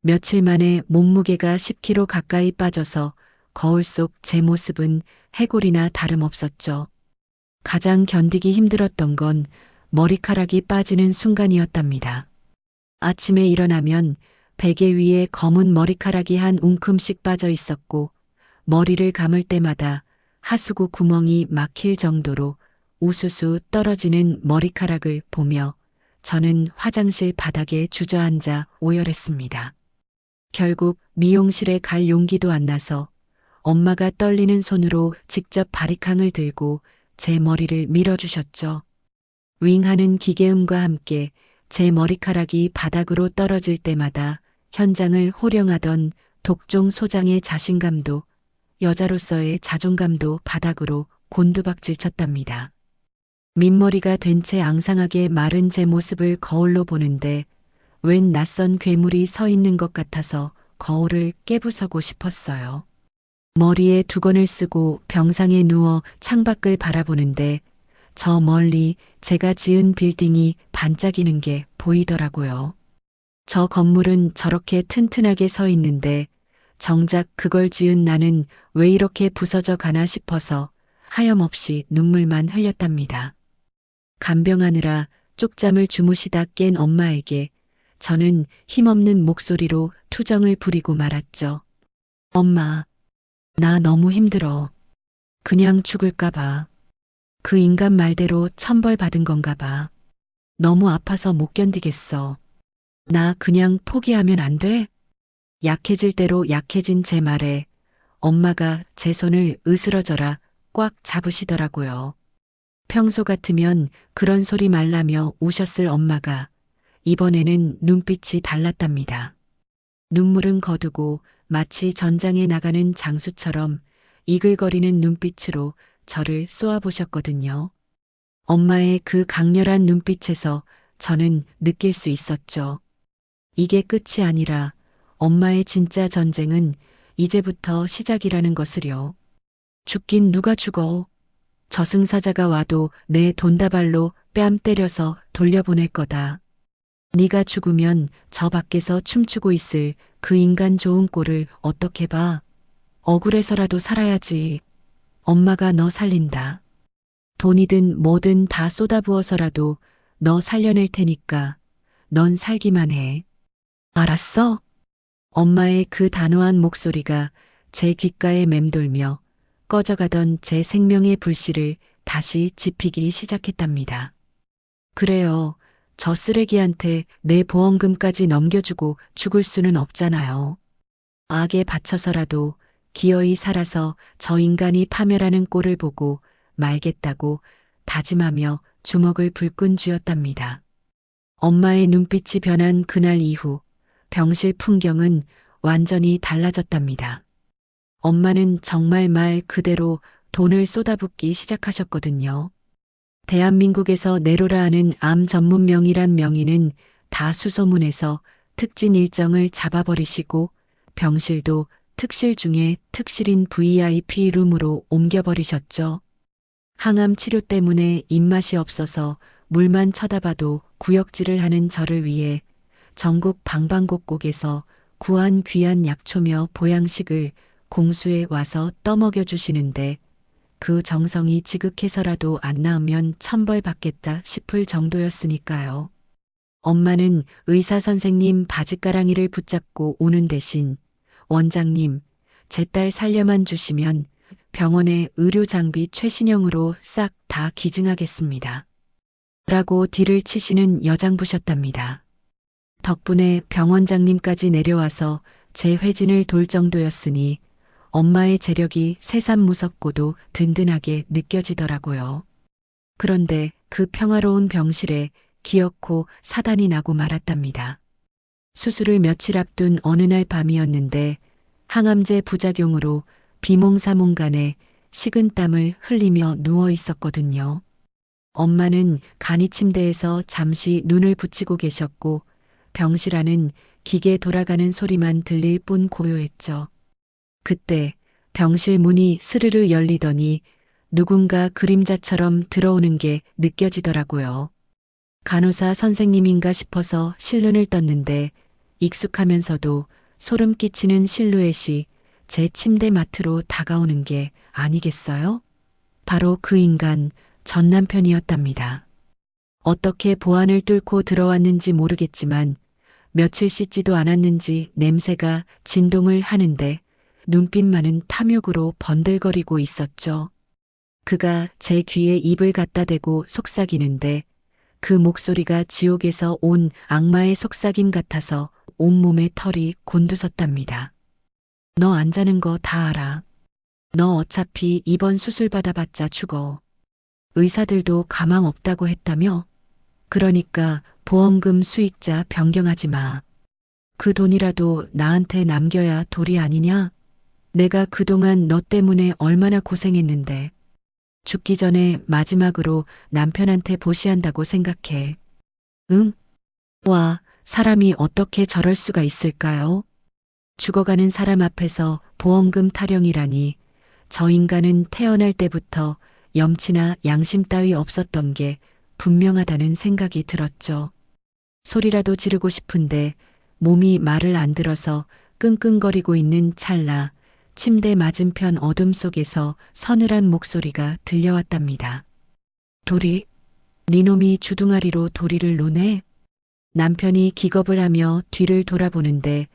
며칠 만에 몸무게가 10kg 가까이 빠져서 거울 속 제 모습은 해골이나 다름없었죠. 가장 견디기 힘들었던 건 머리카락이 빠지는 순간이었답니다. 아침에 일어나면 베개 위에 검은 머리카락이 한 웅큼씩 빠져 있었고 머리를 감을 때마다 하수구 구멍이 막힐 정도로 우수수 떨어지는 머리카락을 보며 저는 화장실 바닥에 주저앉아 오열했습니다. 결국 미용실에 갈 용기도 안 나서 엄마가 떨리는 손으로 직접 바리캉을 들고 제 머리를 밀어주셨죠. 윙하는 기계음과 함께 제 머리카락이 바닥으로 떨어질 때마다 현장을 호령하던 독종 소장의 자신감도 여자로서의 자존감도 바닥으로 곤두박질 쳤답니다. 민머리가 된 채 앙상하게 마른 제 모습을 거울로 보는데 웬 낯선 괴물이 서 있는 것 같아서 거울을 깨부서고 싶었어요. 머리에 두건을 쓰고 병상에 누워 창밖을 바라보는데 저 멀리 제가 지은 빌딩이 반짝이는 게 보이더라고요. 저 건물은 저렇게 튼튼하게 서 있는데 정작 그걸 지은 나는 왜 이렇게 부서져 가나 싶어서 하염없이 눈물만 흘렸답니다. 간병하느라 쪽잠을 주무시다 깬 엄마에게 저는 힘없는 목소리로 투정을 부리고 말았죠. 엄마, 나 너무 힘들어. 그냥 죽을까 봐. 그 인간 말대로 천벌 받은 건가 봐. 너무 아파서 못 견디겠어. 나 그냥 포기하면 안 돼? 약해질 대로 약해진 제 말에 엄마가 제 손을 으스러져라 꽉 잡으시더라고요. 평소 같으면 그런 소리 말라며 우셨을 엄마가 이번에는 눈빛이 달랐답니다. 눈물은 거두고 마치 전장에 나가는 장수처럼 이글거리는 눈빛으로 저를 쏘아보셨거든요. 엄마의 그 강렬한 눈빛에서 저는 느낄 수 있었죠. 이게 끝이 아니라 엄마의 진짜 전쟁은 이제부터 시작이라는 것을요. 죽긴 누가 죽어. 저승사자가 와도 내 돈다발로 뺨 때려서 돌려보낼 거다. 네가 죽으면 저 밖에서 춤추고 있을 그 인간 좋은 꼴을 어떻게 봐. 억울해서라도 살아야지. 엄마가 너 살린다. 돈이든 뭐든 다 쏟아부어서라도 너 살려낼 테니까 넌 살기만 해. 알았어? 엄마의 그 단호한 목소리가 제 귓가에 맴돌며 꺼져가던 제 생명의 불씨를 다시 지피기 시작했답니다. 그래요. 저 쓰레기한테 내 보험금까지 넘겨주고 죽을 수는 없잖아요. 악에 바쳐서라도 기어이 살아서 저 인간이 파멸하는 꼴을 보고 말겠다고 다짐하며 주먹을 불끈 쥐었답니다. 엄마의 눈빛이 변한 그날 이후 병실 풍경은 완전히 달라졌답니다. 엄마는 정말 말 그대로 돈을 쏟아붓기 시작하셨거든요. 대한민국에서 내로라 하는 암 전문명이란 명의는 다 수소문해서 특진 일정을 잡아버리시고 병실도 특실 중에 특실인 VIP 룸으로 옮겨버리셨죠. 항암 치료 때문에 입맛이 없어서 물만 쳐다봐도 구역질을 하는 저를 위해 전국 방방곡곡에서 구한 귀한 약초며 보양식을 공수해 와서 떠먹여 주시는데 그 정성이 지극해서라도 안 나으면 천벌받겠다 싶을 정도였으니까요. 엄마는 의사 선생님 바짓가랑이를 붙잡고 우는 대신 원장님, 제 딸 살려만 주시면 병원의 의료 장비 최신형으로 싹 다 기증하겠습니다. 라고 뒤를 치시는 여장부셨답니다. 덕분에 병원장님까지 내려와서 제 회진을 돌 정도였으니 엄마의 재력이 새삼 무섭고도 든든하게 느껴지더라고요. 그런데 그 평화로운 병실에 기어코 사단이 나고 말았답니다. 수술을 며칠 앞둔 어느 날 밤이었는데 항암제 부작용으로 비몽사몽간에 식은땀을 흘리며 누워 있었거든요. 엄마는 간이 침대에서 잠시 눈을 붙이고 계셨고 병실 안은 기계 돌아가는 소리만 들릴 뿐 고요했죠. 그때 병실 문이 스르르 열리더니 누군가 그림자처럼 들어오는 게 느껴지더라고요. 간호사 선생님인가 싶어서 실눈을 떴는데 익숙하면서도 소름 끼치는 실루엣이 제 침대 맡으로 다가오는 게 아니겠어요? 바로 그 인간 전 남편이었답니다. 어떻게 보안을 뚫고 들어왔는지 모르겠지만 며칠 씻지도 않았는지 냄새가 진동을 하는데 눈빛만은 탐욕으로 번들거리고 있었죠. 그가 제 귀에 입을 갖다 대고 속삭이는데 그 목소리가 지옥에서 온 악마의 속삭임 같아서 온몸에 털이 곤두섰답니다. 너 안 자는 거 다 알아. 너 어차피 이번 수술 받아봤자 죽어. 의사들도 가망 없다고 했다며? 그러니까 보험금 수익자 변경하지 마. 그 돈이라도 나한테 남겨야 도리 아니냐? 내가 그동안 너 때문에 얼마나 고생했는데. 죽기 전에 마지막으로 남편한테 보시한다고 생각해. 응? 와, 사람이 어떻게 저럴 수가 있을까요? 죽어가는 사람 앞에서 보험금 타령이라니. 저 인간은 태어날 때부터 염치나 양심 따위 없었던 게 분명하다는 생각이 들었죠. 소리라도 지르고 싶은데 몸이 말을 안 들어서 끙끙거리고 있는 찰나 침대 맞은편 어둠 속에서 서늘한 목소리가 들려왔답니다. 도리, 니놈이 주둥아리로 도리를 노네? 남편이 기겁을 하며 뒤를 돌아보는데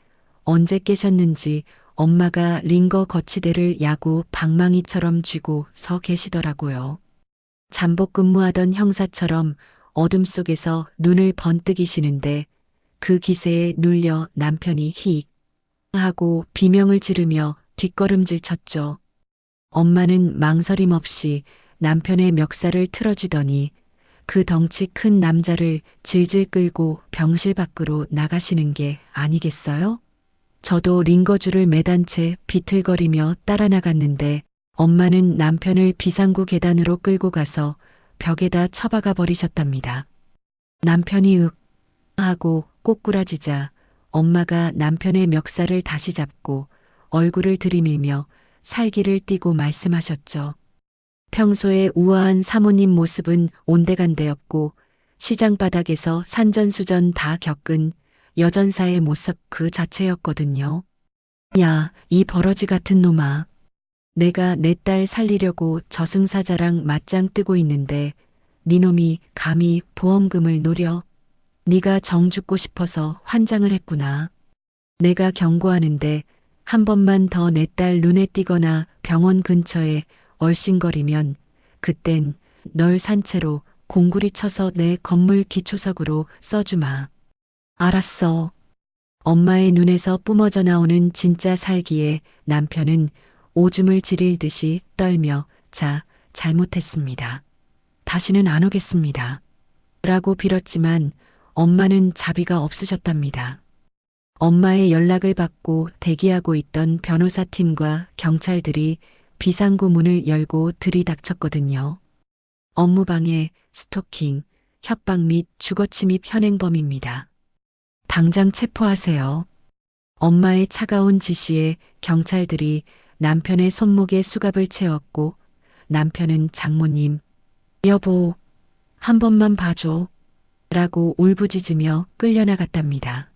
언제 깨셨는지 엄마가 링거 거치대를 야구 방망이처럼 쥐고 서 계시더라고요. 잠복 근무하던 형사처럼 어둠 속에서 눈을 번뜩이시는데 그 기세에 눌려 남편이 히 하고 비명을 지르며 뒷걸음질 쳤죠. 엄마는 망설임 없이 남편의 멱살을 틀어주더니 그 덩치 큰 남자를 질질 끌고 병실 밖으로 나가시는 게 아니겠어요? 저도 링거줄을 매단 채 비틀거리며 따라 나갔는데 엄마는 남편을 비상구 계단으로 끌고 가서 벽에다 처박아 버리셨답니다. 남편이 윽 하고 꼬꾸라지자 엄마가 남편의 멱살을 다시 잡고 얼굴을 들이밀며 살기를 띠고 말씀하셨죠. 평소에 우아한 사모님 모습은 온데간데였고 시장 바닥에서 산전수전 다 겪은 여전사의 모습 그 자체였거든요. 야, 이 버러지 같은 놈아. 내가 내 딸 살리려고 저승사자랑 맞짱 뜨고 있는데 니놈이 감히 보험금을 노려. 네가 정 죽고 싶어서 환장을 했구나. 내가 경고하는데 한 번만 더 내 딸 눈에 띄거나 병원 근처에 얼씬거리면 그땐 널 산채로 공구리 쳐서 내 건물 기초석으로 써주마. 알았어. 엄마의 눈에서 뿜어져 나오는 진짜 살기에 남편은 오줌을 지릴 듯이 떨며 자, 잘못했습니다. 다시는 안 오겠습니다. 라고 빌었지만 엄마는 자비가 없으셨답니다. 엄마의 연락을 받고 대기하고 있던 변호사팀과 경찰들이 비상구 문을 열고 들이닥쳤거든요. 업무방해, 스토킹, 협박 및 주거침입 현행범입니다. 당장 체포하세요. 엄마의 차가운 지시에 경찰들이 남편의 손목에 수갑을 채웠고 남편은 장모님, 여보, 한 번만 봐줘. 라고 울부짖으며 끌려나갔답니다.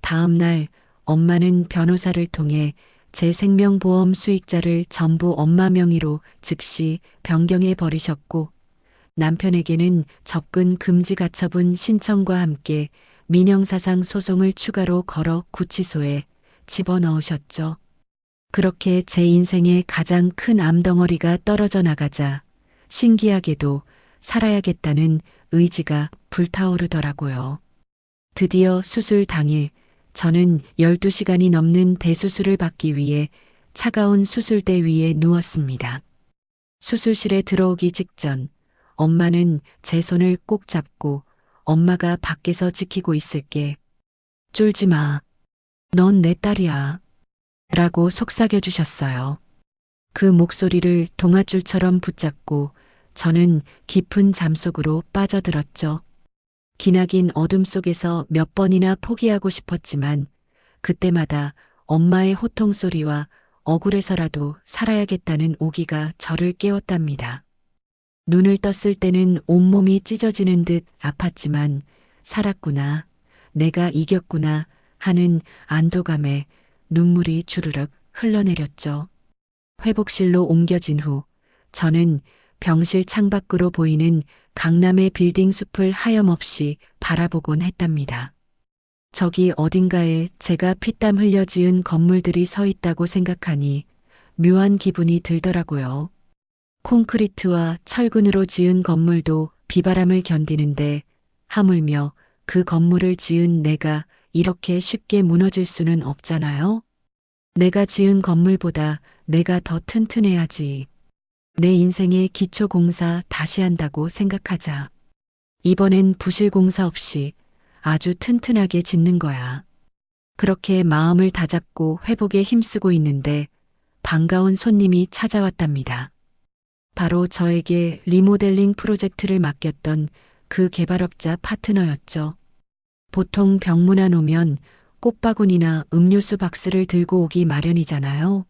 다음 날 엄마는 변호사를 통해 제 생명보험 수익자를 전부 엄마 명의로 즉시 변경해 버리셨고 남편에게는 접근 금지 가처분 신청과 함께 민형사상 소송을 추가로 걸어 구치소에 집어넣으셨죠. 그렇게 제 인생의 가장 큰 암덩어리가 떨어져 나가자 신기하게도 살아야겠다는 의지가 불타오르더라고요. 드디어 수술 당일 저는 12시간이 넘는 대수술을 받기 위해 차가운 수술대 위에 누웠습니다. 수술실에 들어오기 직전 엄마는 제 손을 꼭 잡고 엄마가 밖에서 지키고 있을게. 쫄지 마. 넌 내 딸이야. 라고 속삭여 주셨어요. 그 목소리를 동아줄처럼 붙잡고 저는 깊은 잠속으로 빠져들었죠. 기나긴 어둠 속에서 몇 번이나 포기하고 싶었지만 그때마다 엄마의 호통 소리와 억울해서라도 살아야겠다는 오기가 저를 깨웠답니다. 눈을 떴을 때는 온몸이 찢어지는 듯 아팠지만 살았구나, 내가 이겼구나 하는 안도감에 눈물이 주르륵 흘러내렸죠. 회복실로 옮겨진 후 저는 병실 창밖으로 보이는 강남의 빌딩 숲을 하염없이 바라보곤 했답니다. 저기 어딘가에 제가 피땀 흘려 지은 건물들이 서 있다고 생각하니 묘한 기분이 들더라고요. 콘크리트와 철근으로 지은 건물도 비바람을 견디는데 하물며 그 건물을 지은 내가 이렇게 쉽게 무너질 수는 없잖아요. 내가 지은 건물보다 내가 더 튼튼해야지. 내 인생의 기초 공사 다시 한다고 생각하자. 이번엔 부실 공사 없이 아주 튼튼하게 짓는 거야. 그렇게 마음을 다잡고 회복에 힘쓰고 있는데 반가운 손님이 찾아왔답니다. 바로 저에게 리모델링 프로젝트를 맡겼던 그 개발업자 파트너였죠. 보통 병문안 오면 꽃바구니나 음료수 박스를 들고 오기 마련이잖아요.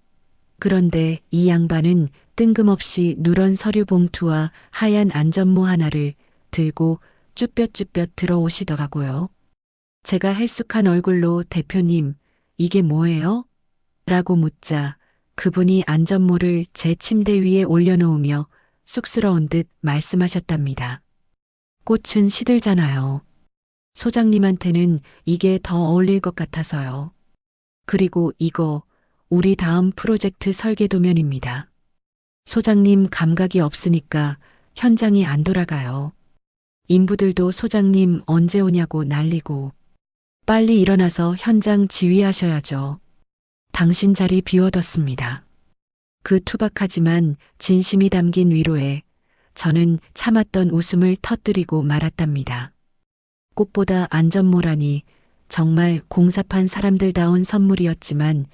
그런데 이 양반은 뜬금없이 누런 서류 봉투와 하얀 안전모 하나를 들고 쭈뼛쭈뼛 들어오시더라고요. 제가 헬쑥한 얼굴로 대표님, 이게 뭐예요? 라고 묻자 그분이 안전모를 제 침대 위에 올려놓으며 쑥스러운 듯 말씀하셨답니다. 꽃은 시들잖아요. 소장님한테는 이게 더 어울릴 것 같아서요. 그리고 이거 우리 다음 프로젝트 설계 도면입니다. 소장님 감각이 없으니까 현장이 안 돌아가요. 인부들도 소장님 언제 오냐고 난리고 빨리 일어나서 현장 지휘하셔야죠. 당신 자리 비워뒀습니다. 그 투박하지만 진심이 담긴 위로에 저는 참았던 웃음을 터뜨리고 말았답니다. 꽃보다 안전모라니 정말 공사판 사람들다운 선물이었지만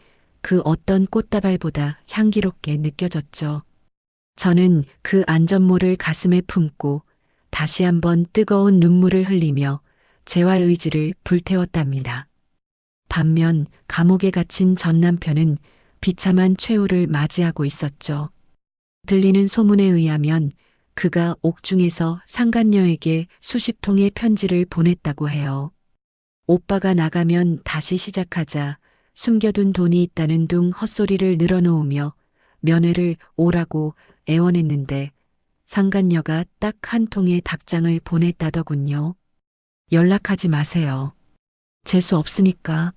그 어떤 꽃다발보다 향기롭게 느껴졌죠. 저는 그 안전모를 가슴에 품고 다시 한번 뜨거운 눈물을 흘리며 재활 의지를 불태웠답니다. 반면 감옥에 갇힌 전 남편은 비참한 최후를 맞이하고 있었죠. 들리는 소문에 의하면 그가 옥중에서 상간녀에게 수십 통의 편지를 보냈다고 해요. 오빠가 나가면 다시 시작하자 숨겨둔 돈이 있다는 둥 헛소리를 늘어놓으며 면회를 오라고 애원했는데 상간녀가 딱 한 통의 답장을 보냈다더군요. 연락하지 마세요. 재수 없으니까.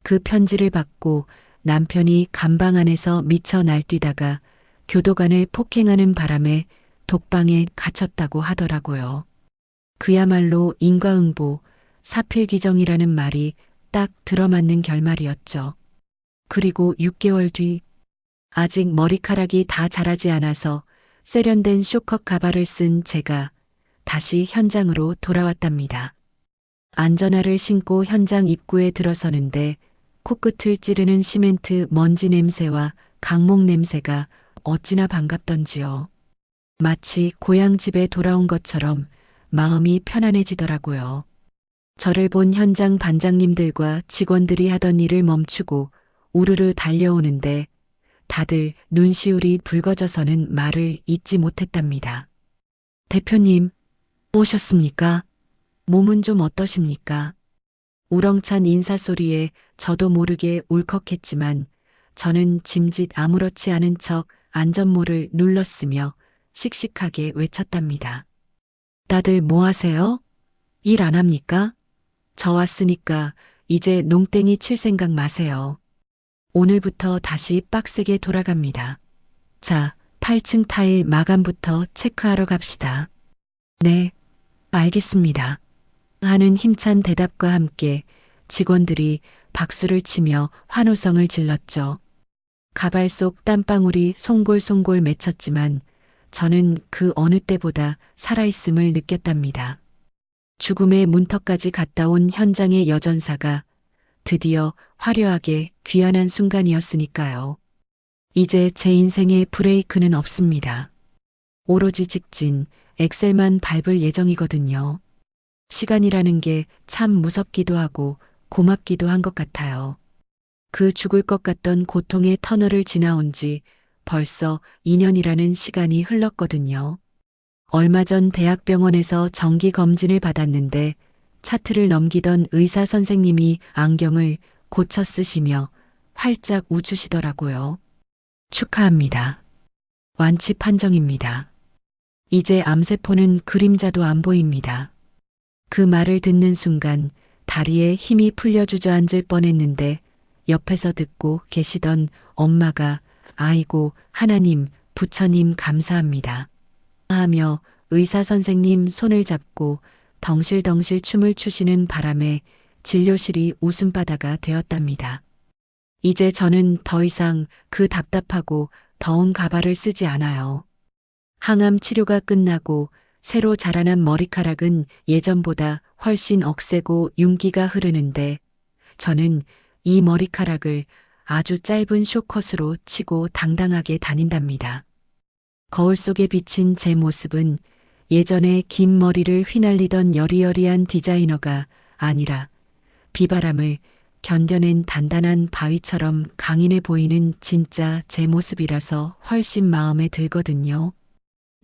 그 편지를 받고 남편이 감방 안에서 미쳐 날뛰다가 교도관을 폭행하는 바람에 독방에 갇혔다고 하더라고요. 그야말로 인과응보, 사필귀정이라는 말이 딱 들어맞는 결말이었죠. 그리고 6개월 뒤 아직 머리카락이 다 자라지 않아서 세련된 쇼컷 가발을 쓴 제가 다시 현장으로 돌아왔답니다. 안전화를 신고 현장 입구에 들어서는데 코끝을 찌르는 시멘트 먼지 냄새와 강목 냄새가 어찌나 반갑던지요. 마치 고향집에 돌아온 것처럼 마음이 편안해지더라고요. 저를 본 현장 반장님들과 직원들이 하던 일을 멈추고 우르르 달려오는데 다들 눈시울이 붉어져서는 말을 잇지 못했답니다. 대표님, 오셨습니까? 몸은 좀 어떠십니까? 우렁찬 인사소리에 저도 모르게 울컥했지만 저는 짐짓 아무렇지 않은 척 안전모를 눌렀으며 씩씩하게 외쳤답니다. 다들 뭐 하세요? 일 안 합니까? 저 왔으니까 이제 농땡이 칠 생각 마세요. 오늘부터 다시 빡세게 돌아갑니다. 자, 8층 타일 마감부터 체크하러 갑시다. 네, 알겠습니다. 하는 힘찬 대답과 함께 직원들이 박수를 치며 환호성을 질렀죠. 가발 속 땀방울이 송골송골 맺혔지만 저는 그 어느 때보다 살아있음을 느꼈답니다. 죽음의 문턱까지 갔다 온 현장의 여전사가 드디어 화려하게 귀환한 순간이었으니까요. 이제 제 인생에 브레이크는 없습니다. 오로지 직진, 엑셀만 밟을 예정이거든요. 시간이라는 게 참 무섭기도 하고 고맙기도 한 것 같아요. 그 죽을 것 같던 고통의 터널을 지나온 지 벌써 2년이라는 시간이 흘렀거든요. 얼마 전 대학병원에서 정기 검진을 받았는데 차트를 넘기던 의사 선생님이 안경을 고쳐 쓰시며 활짝 웃으시더라고요. 축하합니다. 완치 판정입니다. 이제 암세포는 그림자도 안 보입니다. 그 말을 듣는 순간 다리에 힘이 풀려 주저앉을 뻔했는데 옆에서 듣고 계시던 엄마가 아이고 하나님, 부처님 감사합니다. 하며 의사 선생님 손을 잡고 덩실덩실 춤을 추시는 바람에 진료실이 웃음바다가 되었답니다. 이제 저는 더 이상 그 답답하고 더운 가발을 쓰지 않아요. 항암 치료가 끝나고 새로 자라난 머리카락은 예전보다 훨씬 억세고 윤기가 흐르는데 저는 이 머리카락을 아주 짧은 쇼컷으로 치고 당당하게 다닌답니다. 거울 속에 비친 제 모습은 예전에 긴 머리를 휘날리던 여리여리한 디자이너가 아니라 비바람을 견뎌낸 단단한 바위처럼 강인해 보이는 진짜 제 모습이라서 훨씬 마음에 들거든요.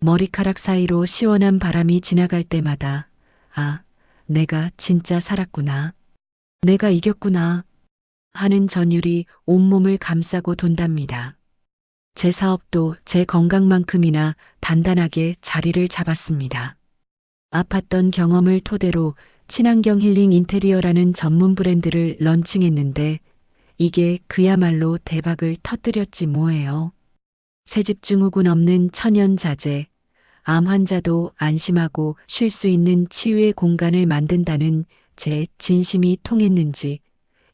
머리카락 사이로 시원한 바람이 지나갈 때마다 아, 내가 진짜 살았구나. 내가 이겼구나. 하는 전율이 온몸을 감싸고 돈답니다. 제 사업도 제 건강만큼이나 단단하게 자리를 잡았습니다. 아팠던 경험을 토대로 친환경 힐링 인테리어라는 전문 브랜드를 런칭했는데 이게 그야말로 대박을 터뜨렸지 뭐예요. 새집 증후군 없는 천연 자재, 암 환자도 안심하고 쉴 수 있는 치유의 공간을 만든다는 제 진심이 통했는지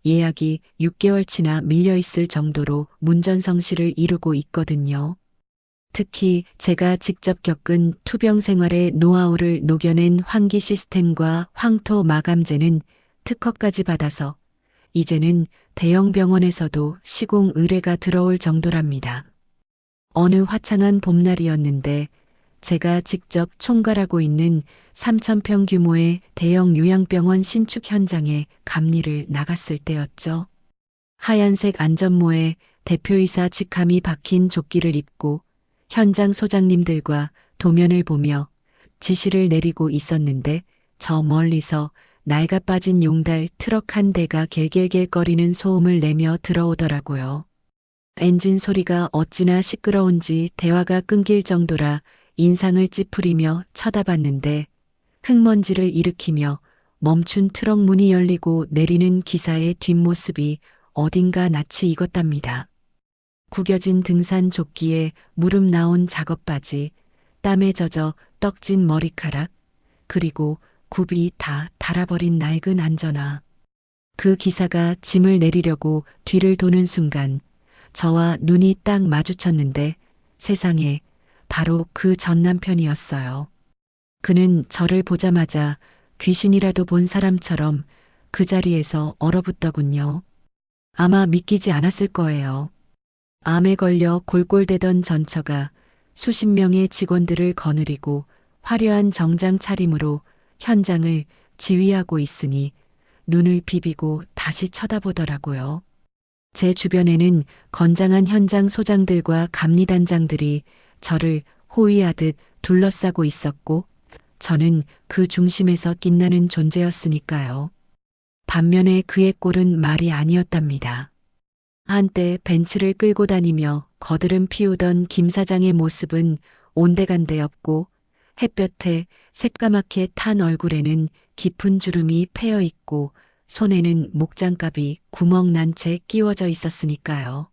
예약이 6개월치나 밀려 있을 정도로 문전성시를 이루고 있거든요. 특히 제가 직접 겪은 투병 생활의 노하우를 녹여낸 환기 시스템과 황토 마감재는 특허까지 받아서 이제는 대형 병원에서도 시공 의뢰가 들어올 정도랍니다. 어느 화창한 봄날이었는데 제가 직접 총괄하고 있는 3,000평 규모의 대형 요양병원 신축 현장에 감리를 나갔을 때였죠. 하얀색 안전모에 대표이사 직함이 박힌 조끼를 입고 현장 소장님들과 도면을 보며 지시를 내리고 있었는데 저 멀리서 낡아 빠진 용달 트럭 한 대가 갤갤갤거리는 소음을 내며 들어오더라고요. 엔진 소리가 어찌나 시끄러운지 대화가 끊길 정도라 인상을 찌푸리며 쳐다봤는데 흙먼지를 일으키며 멈춘 트럭 문이 열리고 내리는 기사의 뒷모습이 어딘가 낯이 익었답니다. 구겨진 등산 조끼에 무릎 나온 작업 바지, 땀에 젖어 떡진 머리카락, 그리고 굽이 다 닳아버린 낡은 안전화. 그 기사가 짐을 내리려고 뒤를 도는 순간 저와 눈이 딱 마주쳤는데 세상에 바로 그 전 남편이었어요. 그는 저를 보자마자 귀신이라도 본 사람처럼 그 자리에서 얼어붙더군요. 아마 믿기지 않았을 거예요. 암에 걸려 골골대던 전처가 수십 명의 직원들을 거느리고 화려한 정장 차림으로 현장을 지휘하고 있으니 눈을 비비고 다시 쳐다보더라고요. 제 주변에는 건장한 현장 소장들과 감리단장들이 저를 호위하듯 둘러싸고 있었고 저는 그 중심에서 빛나는 존재였으니까요. 반면에 그의 꼴은 말이 아니었답니다. 한때 벤츠를 끌고 다니며 거드름 피우던 김 사장의 모습은 온데간데 없고 햇볕에 새까맣게 탄 얼굴에는 깊은 주름이 패여 있고 손에는 목장갑이 구멍 난 채 끼워져 있었으니까요.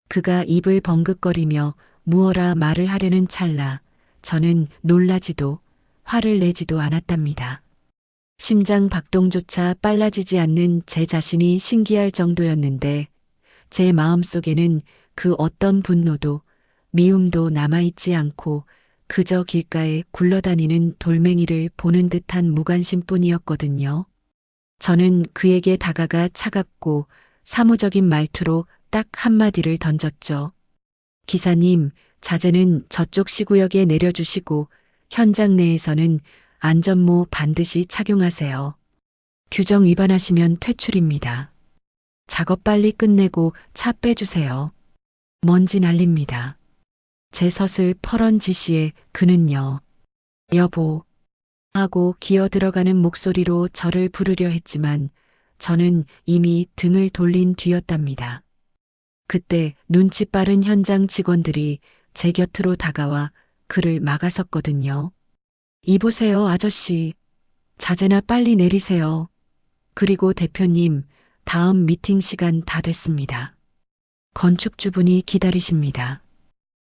그가 입을 벙긋거리며 무어라 말을 하려는 찰나 저는 놀라지도 화를 내지도 않았답니다. 심장 박동조차 빨라지지 않는 제 자신이 신기할 정도였는데 제 마음속에는 그 어떤 분노도 미움도 남아있지 않고 그저 길가에 굴러다니는 돌멩이를 보는 듯한 무관심뿐이었거든요. 저는 그에게 다가가 차갑고 사무적인 말투로 딱 한마디를 던졌죠. 기사님, 자재는 저쪽 시구역에 내려주시고 현장 내에서는 안전모 반드시 착용하세요. 규정 위반하시면 퇴출입니다. 작업 빨리 끝내고 차 빼주세요. 먼지 날립니다. 제 서슬 퍼런 지시에 그는요. 여보 하고 기어 들어가는 목소리로 저를 부르려 했지만 저는 이미 등을 돌린 뒤였답니다. 그때 눈치 빠른 현장 직원들이 제 곁으로 다가와 그를 막아섰거든요. 이보세요, 아저씨. 자재나 빨리 내리세요. 그리고 대표님, 다음 미팅 시간 다 됐습니다. 건축주분이 기다리십니다.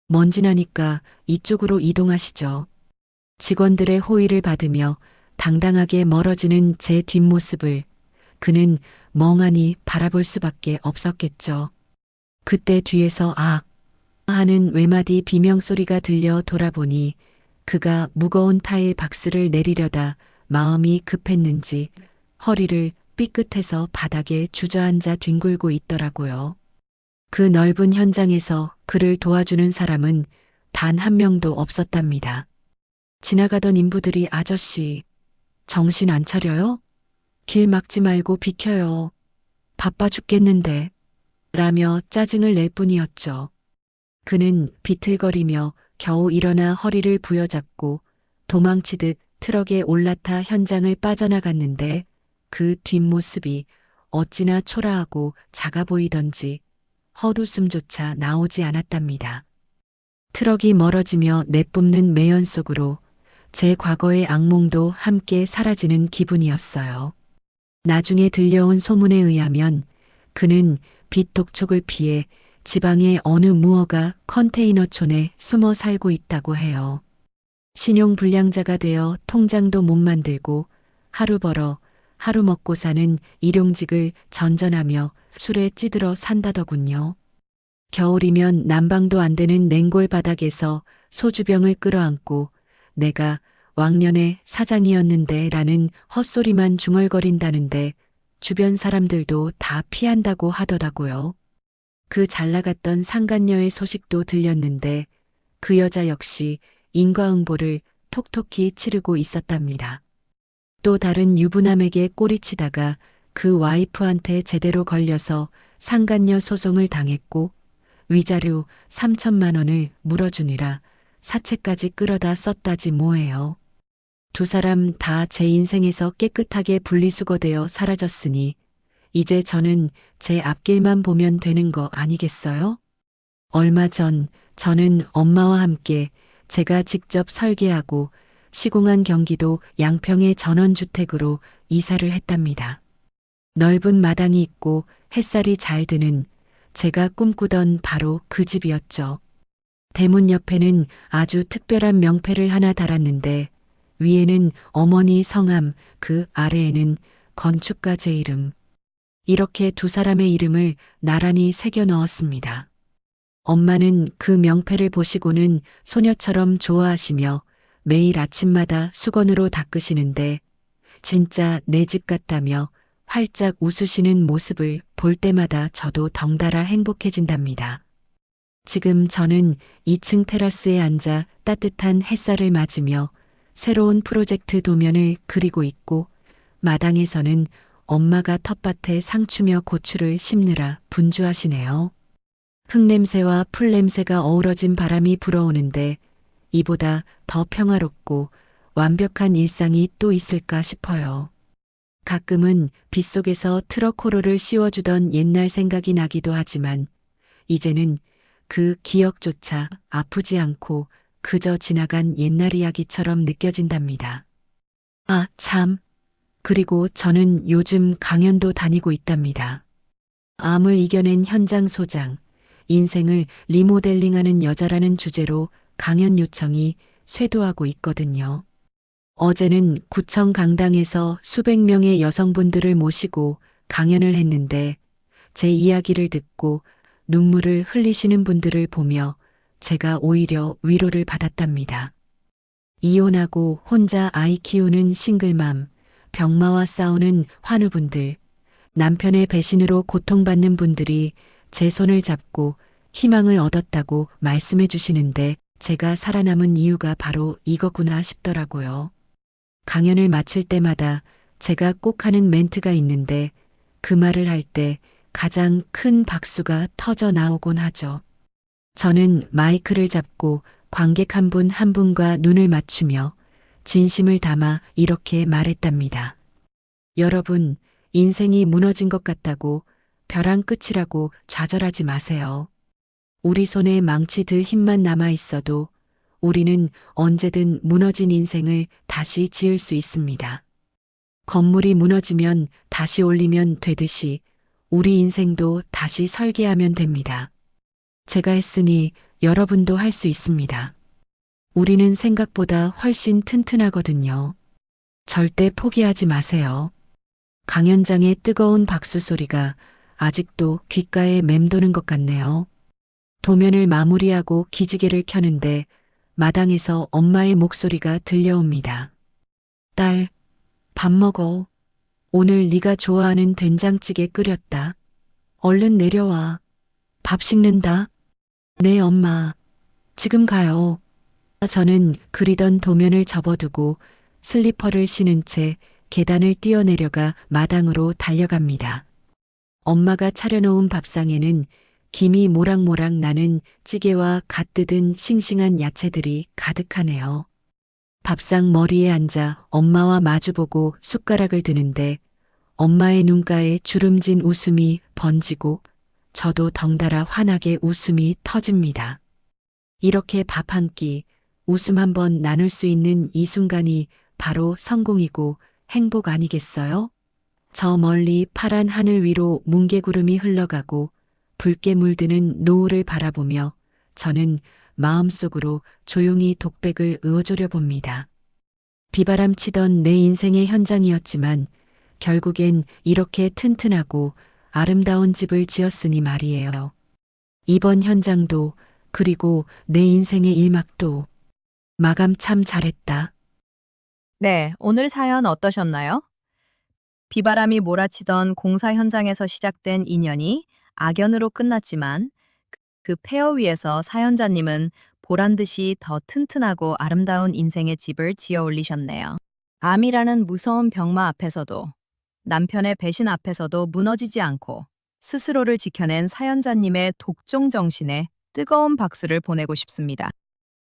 먼지 나니까 이쪽으로 이동하시죠. 직원들의 호의를 받으며 당당하게 멀어지는 제 뒷모습을 그는 멍하니 바라볼 수밖에 없었겠죠. 그때 뒤에서 악 하는 외마디 비명소리가 들려 돌아보니 그가 무거운 타일 박스를 내리려다 마음이 급했는지 허리를 삐끗해서 바닥에 주저앉아 뒹굴고 있더라고요. 그 넓은 현장에서 그를 도와주는 사람은 단 한 명도 없었답니다. 지나가던 인부들이 아저씨, 정신 안 차려요? 길 막지 말고 비켜요. 바빠 죽겠는데. 라며 짜증을 낼 뿐이었죠. 그는 비틀거리며 겨우 일어나 허리를 부여잡고 도망치듯 트럭에 올라타 현장을 빠져나갔는데 그 뒷모습이 어찌나 초라하고 작아 보이던지 헛웃음조차 나오지 않았답니다. 트럭이 멀어지며 내뿜는 매연 속으로 제 과거의 악몽도 함께 사라지는 기분이었어요. 나중에 들려온 소문에 의하면 그는 빛 독촉을 피해 지방의 어느 무어가 컨테이너촌에 숨어 살고 있다고 해요. 신용불량자가 되어 통장도 못 만들고 하루 벌어 하루 먹고 사는 일용직을 전전하며 술에 찌들어 산다더군요. 겨울이면 난방도 안 되는 냉골 바닥에서 소주병을 끌어안고 내가 왕년에 사장이었는데 라는 헛소리만 중얼거린다는데 주변 사람들도 다 피한다고 하더라고요. 그 잘나갔던 상간녀의 소식도 들렸는데 그 여자 역시 인과응보를 톡톡히 치르고 있었답니다. 또 다른 유부남에게 꼬리치다가 그 와이프한테 제대로 걸려서 상간녀 소송을 당했고 위자료 3천만 원을 물어주니라 사채까지 끌어다 썼다지 뭐예요. 두 사람 다 제 인생에서 깨끗하게 분리수거되어 사라졌으니 이제 저는 제 앞길만 보면 되는 거 아니겠어요? 얼마 전 저는 엄마와 함께 제가 직접 설계하고 시공한 경기도 양평의 전원주택으로 이사를 했답니다. 넓은 마당이 있고 햇살이 잘 드는 제가 꿈꾸던 바로 그 집이었죠. 대문 옆에는 아주 특별한 명패를 하나 달았는데 위에는 어머니 성함, 그 아래에는 건축가 제 이름. 이렇게 두 사람의 이름을 나란히 새겨 넣었습니다. 엄마는 그 명패를 보시고는 소녀처럼 좋아하시며 매일 아침마다 수건으로 닦으시는데 진짜 내 집 같다며 활짝 웃으시는 모습을 볼 때마다 저도 덩달아 행복해진답니다. 지금 저는 2층 테라스에 앉아 따뜻한 햇살을 맞으며 새로운 프로젝트 도면을 그리고 있고 마당에서는 엄마가 텃밭에 상추며 고추를 심느라 분주하시네요. 흙냄새와 풀냄새가 어우러진 바람이 불어오는데 이보다 더 평화롭고 완벽한 일상이 또 있을까 싶어요. 가끔은 빗속에서 트럭 호로를 씌워주던 옛날 생각이 나기도 하지만 이제는 그 기억조차 아프지 않고 그저 지나간 옛날 이야기처럼 느껴진답니다. 아, 참. 그리고 저는 요즘 강연도 다니고 있답니다. 암을 이겨낸 현장 소장, 인생을 리모델링하는 여자라는 주제로 강연 요청이 쇄도하고 있거든요. 어제는 구청 강당에서 수백 명의 여성분들을 모시고 강연을 했는데 제 이야기를 듣고 눈물을 흘리시는 분들을 보며 제가 오히려 위로를 받았답니다. 이혼하고 혼자 아이 키우는 싱글맘, 병마와 싸우는 환우분들, 남편의 배신으로 고통받는 분들이 제 손을 잡고 희망을 얻었다고 말씀해 주시는데 제가 살아남은 이유가 바로 이거구나 싶더라고요. 강연을 마칠 때마다 제가 꼭 하는 멘트가 있는데 그 말을 할 때 가장 큰 박수가 터져 나오곤 하죠. 저는 마이크를 잡고 관객 한 분 한 분과 눈을 맞추며 진심을 담아 이렇게 말했답니다. 여러분, 인생이 무너진 것 같다고 벼랑 끝이라고 좌절하지 마세요. 우리 손에 망치 들 힘만 남아 있어도 우리는 언제든 무너진 인생을 다시 지을 수 있습니다. 건물이 무너지면 다시 올리면 되듯이 우리 인생도 다시 설계하면 됩니다. 제가 했으니 여러분도 할 수 있습니다. 우리는 생각보다 훨씬 튼튼하거든요. 절대 포기하지 마세요. 강연장의 뜨거운 박수 소리가 아직도 귓가에 맴도는 것 같네요. 도면을 마무리하고 기지개를 켜는데 마당에서 엄마의 목소리가 들려옵니다. 딸, 밥 먹어. 오늘 네가 좋아하는 된장찌개 끓였다. 얼른 내려와. 밥 식는다. 네, 엄마. 지금 가요. 저는 그리던 도면을 접어두고 슬리퍼를 신은 채 계단을 뛰어내려가 마당으로 달려갑니다. 엄마가 차려놓은 밥상에는 김이 모락모락 나는 찌개와 갓 뜯은 싱싱한 야채들이 가득하네요. 밥상 머리에 앉아 엄마와 마주보고 숟가락을 드는데 엄마의 눈가에 주름진 웃음이 번지고 저도 덩달아 환하게 웃음이 터집니다. 이렇게 밥 한 끼, 웃음 한번 나눌 수 있는 이 순간이 바로 성공이고 행복 아니겠어요? 저 멀리 파란 하늘 위로 뭉게구름이 흘러가고 붉게 물드는 노을을 바라보며 저는 마음속으로 조용히 독백을 으어조려 봅니다. 비바람 치던 내 인생의 현장이었지만 결국엔 이렇게 튼튼하고 아름다운 집을 지었으니 말이에요. 이번 현장도 그리고 내 인생의 일막도 마감 참 잘했다. 네, 오늘 사연 어떠셨나요? 비바람이 몰아치던 공사 현장에서 시작된 인연이 악연으로 끝났지만 그 폐허 위에서 사연자님은 보란 듯이 더 튼튼하고 아름다운 인생의 집을 지어 올리셨네요. 암이라는 무서운 병마 앞에서도 남편의 배신 앞에서도 무너지지 않고 스스로를 지켜낸 사연자님의 독종 정신에 뜨거운 박수를 보내고 싶습니다.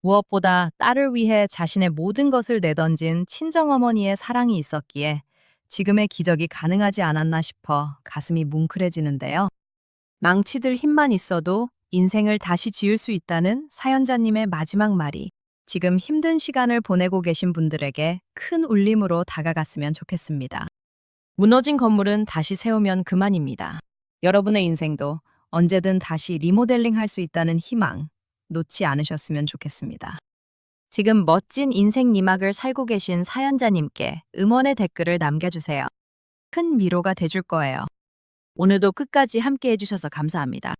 무엇보다 딸을 위해 자신의 모든 것을 내던진 친정어머니의 사랑이 있었기에 지금의 기적이 가능하지 않았나 싶어 가슴이 뭉클해지는데요. 망치들 힘만 있어도 인생을 다시 지을 수 있다는 사연자님의 마지막 말이 지금 힘든 시간을 보내고 계신 분들에게 큰 울림으로 다가갔으면 좋겠습니다. 무너진 건물은 다시 세우면 그만입니다. 여러분의 인생도 언제든 다시 리모델링 할 수 있다는 희망 놓지 않으셨으면 좋겠습니다. 지금 멋진 인생 니막을 살고 계신 사연자님께 응원의 댓글을 남겨주세요. 큰 위로가 돼줄 거예요. 오늘도 끝까지 함께 해주셔서 감사합니다.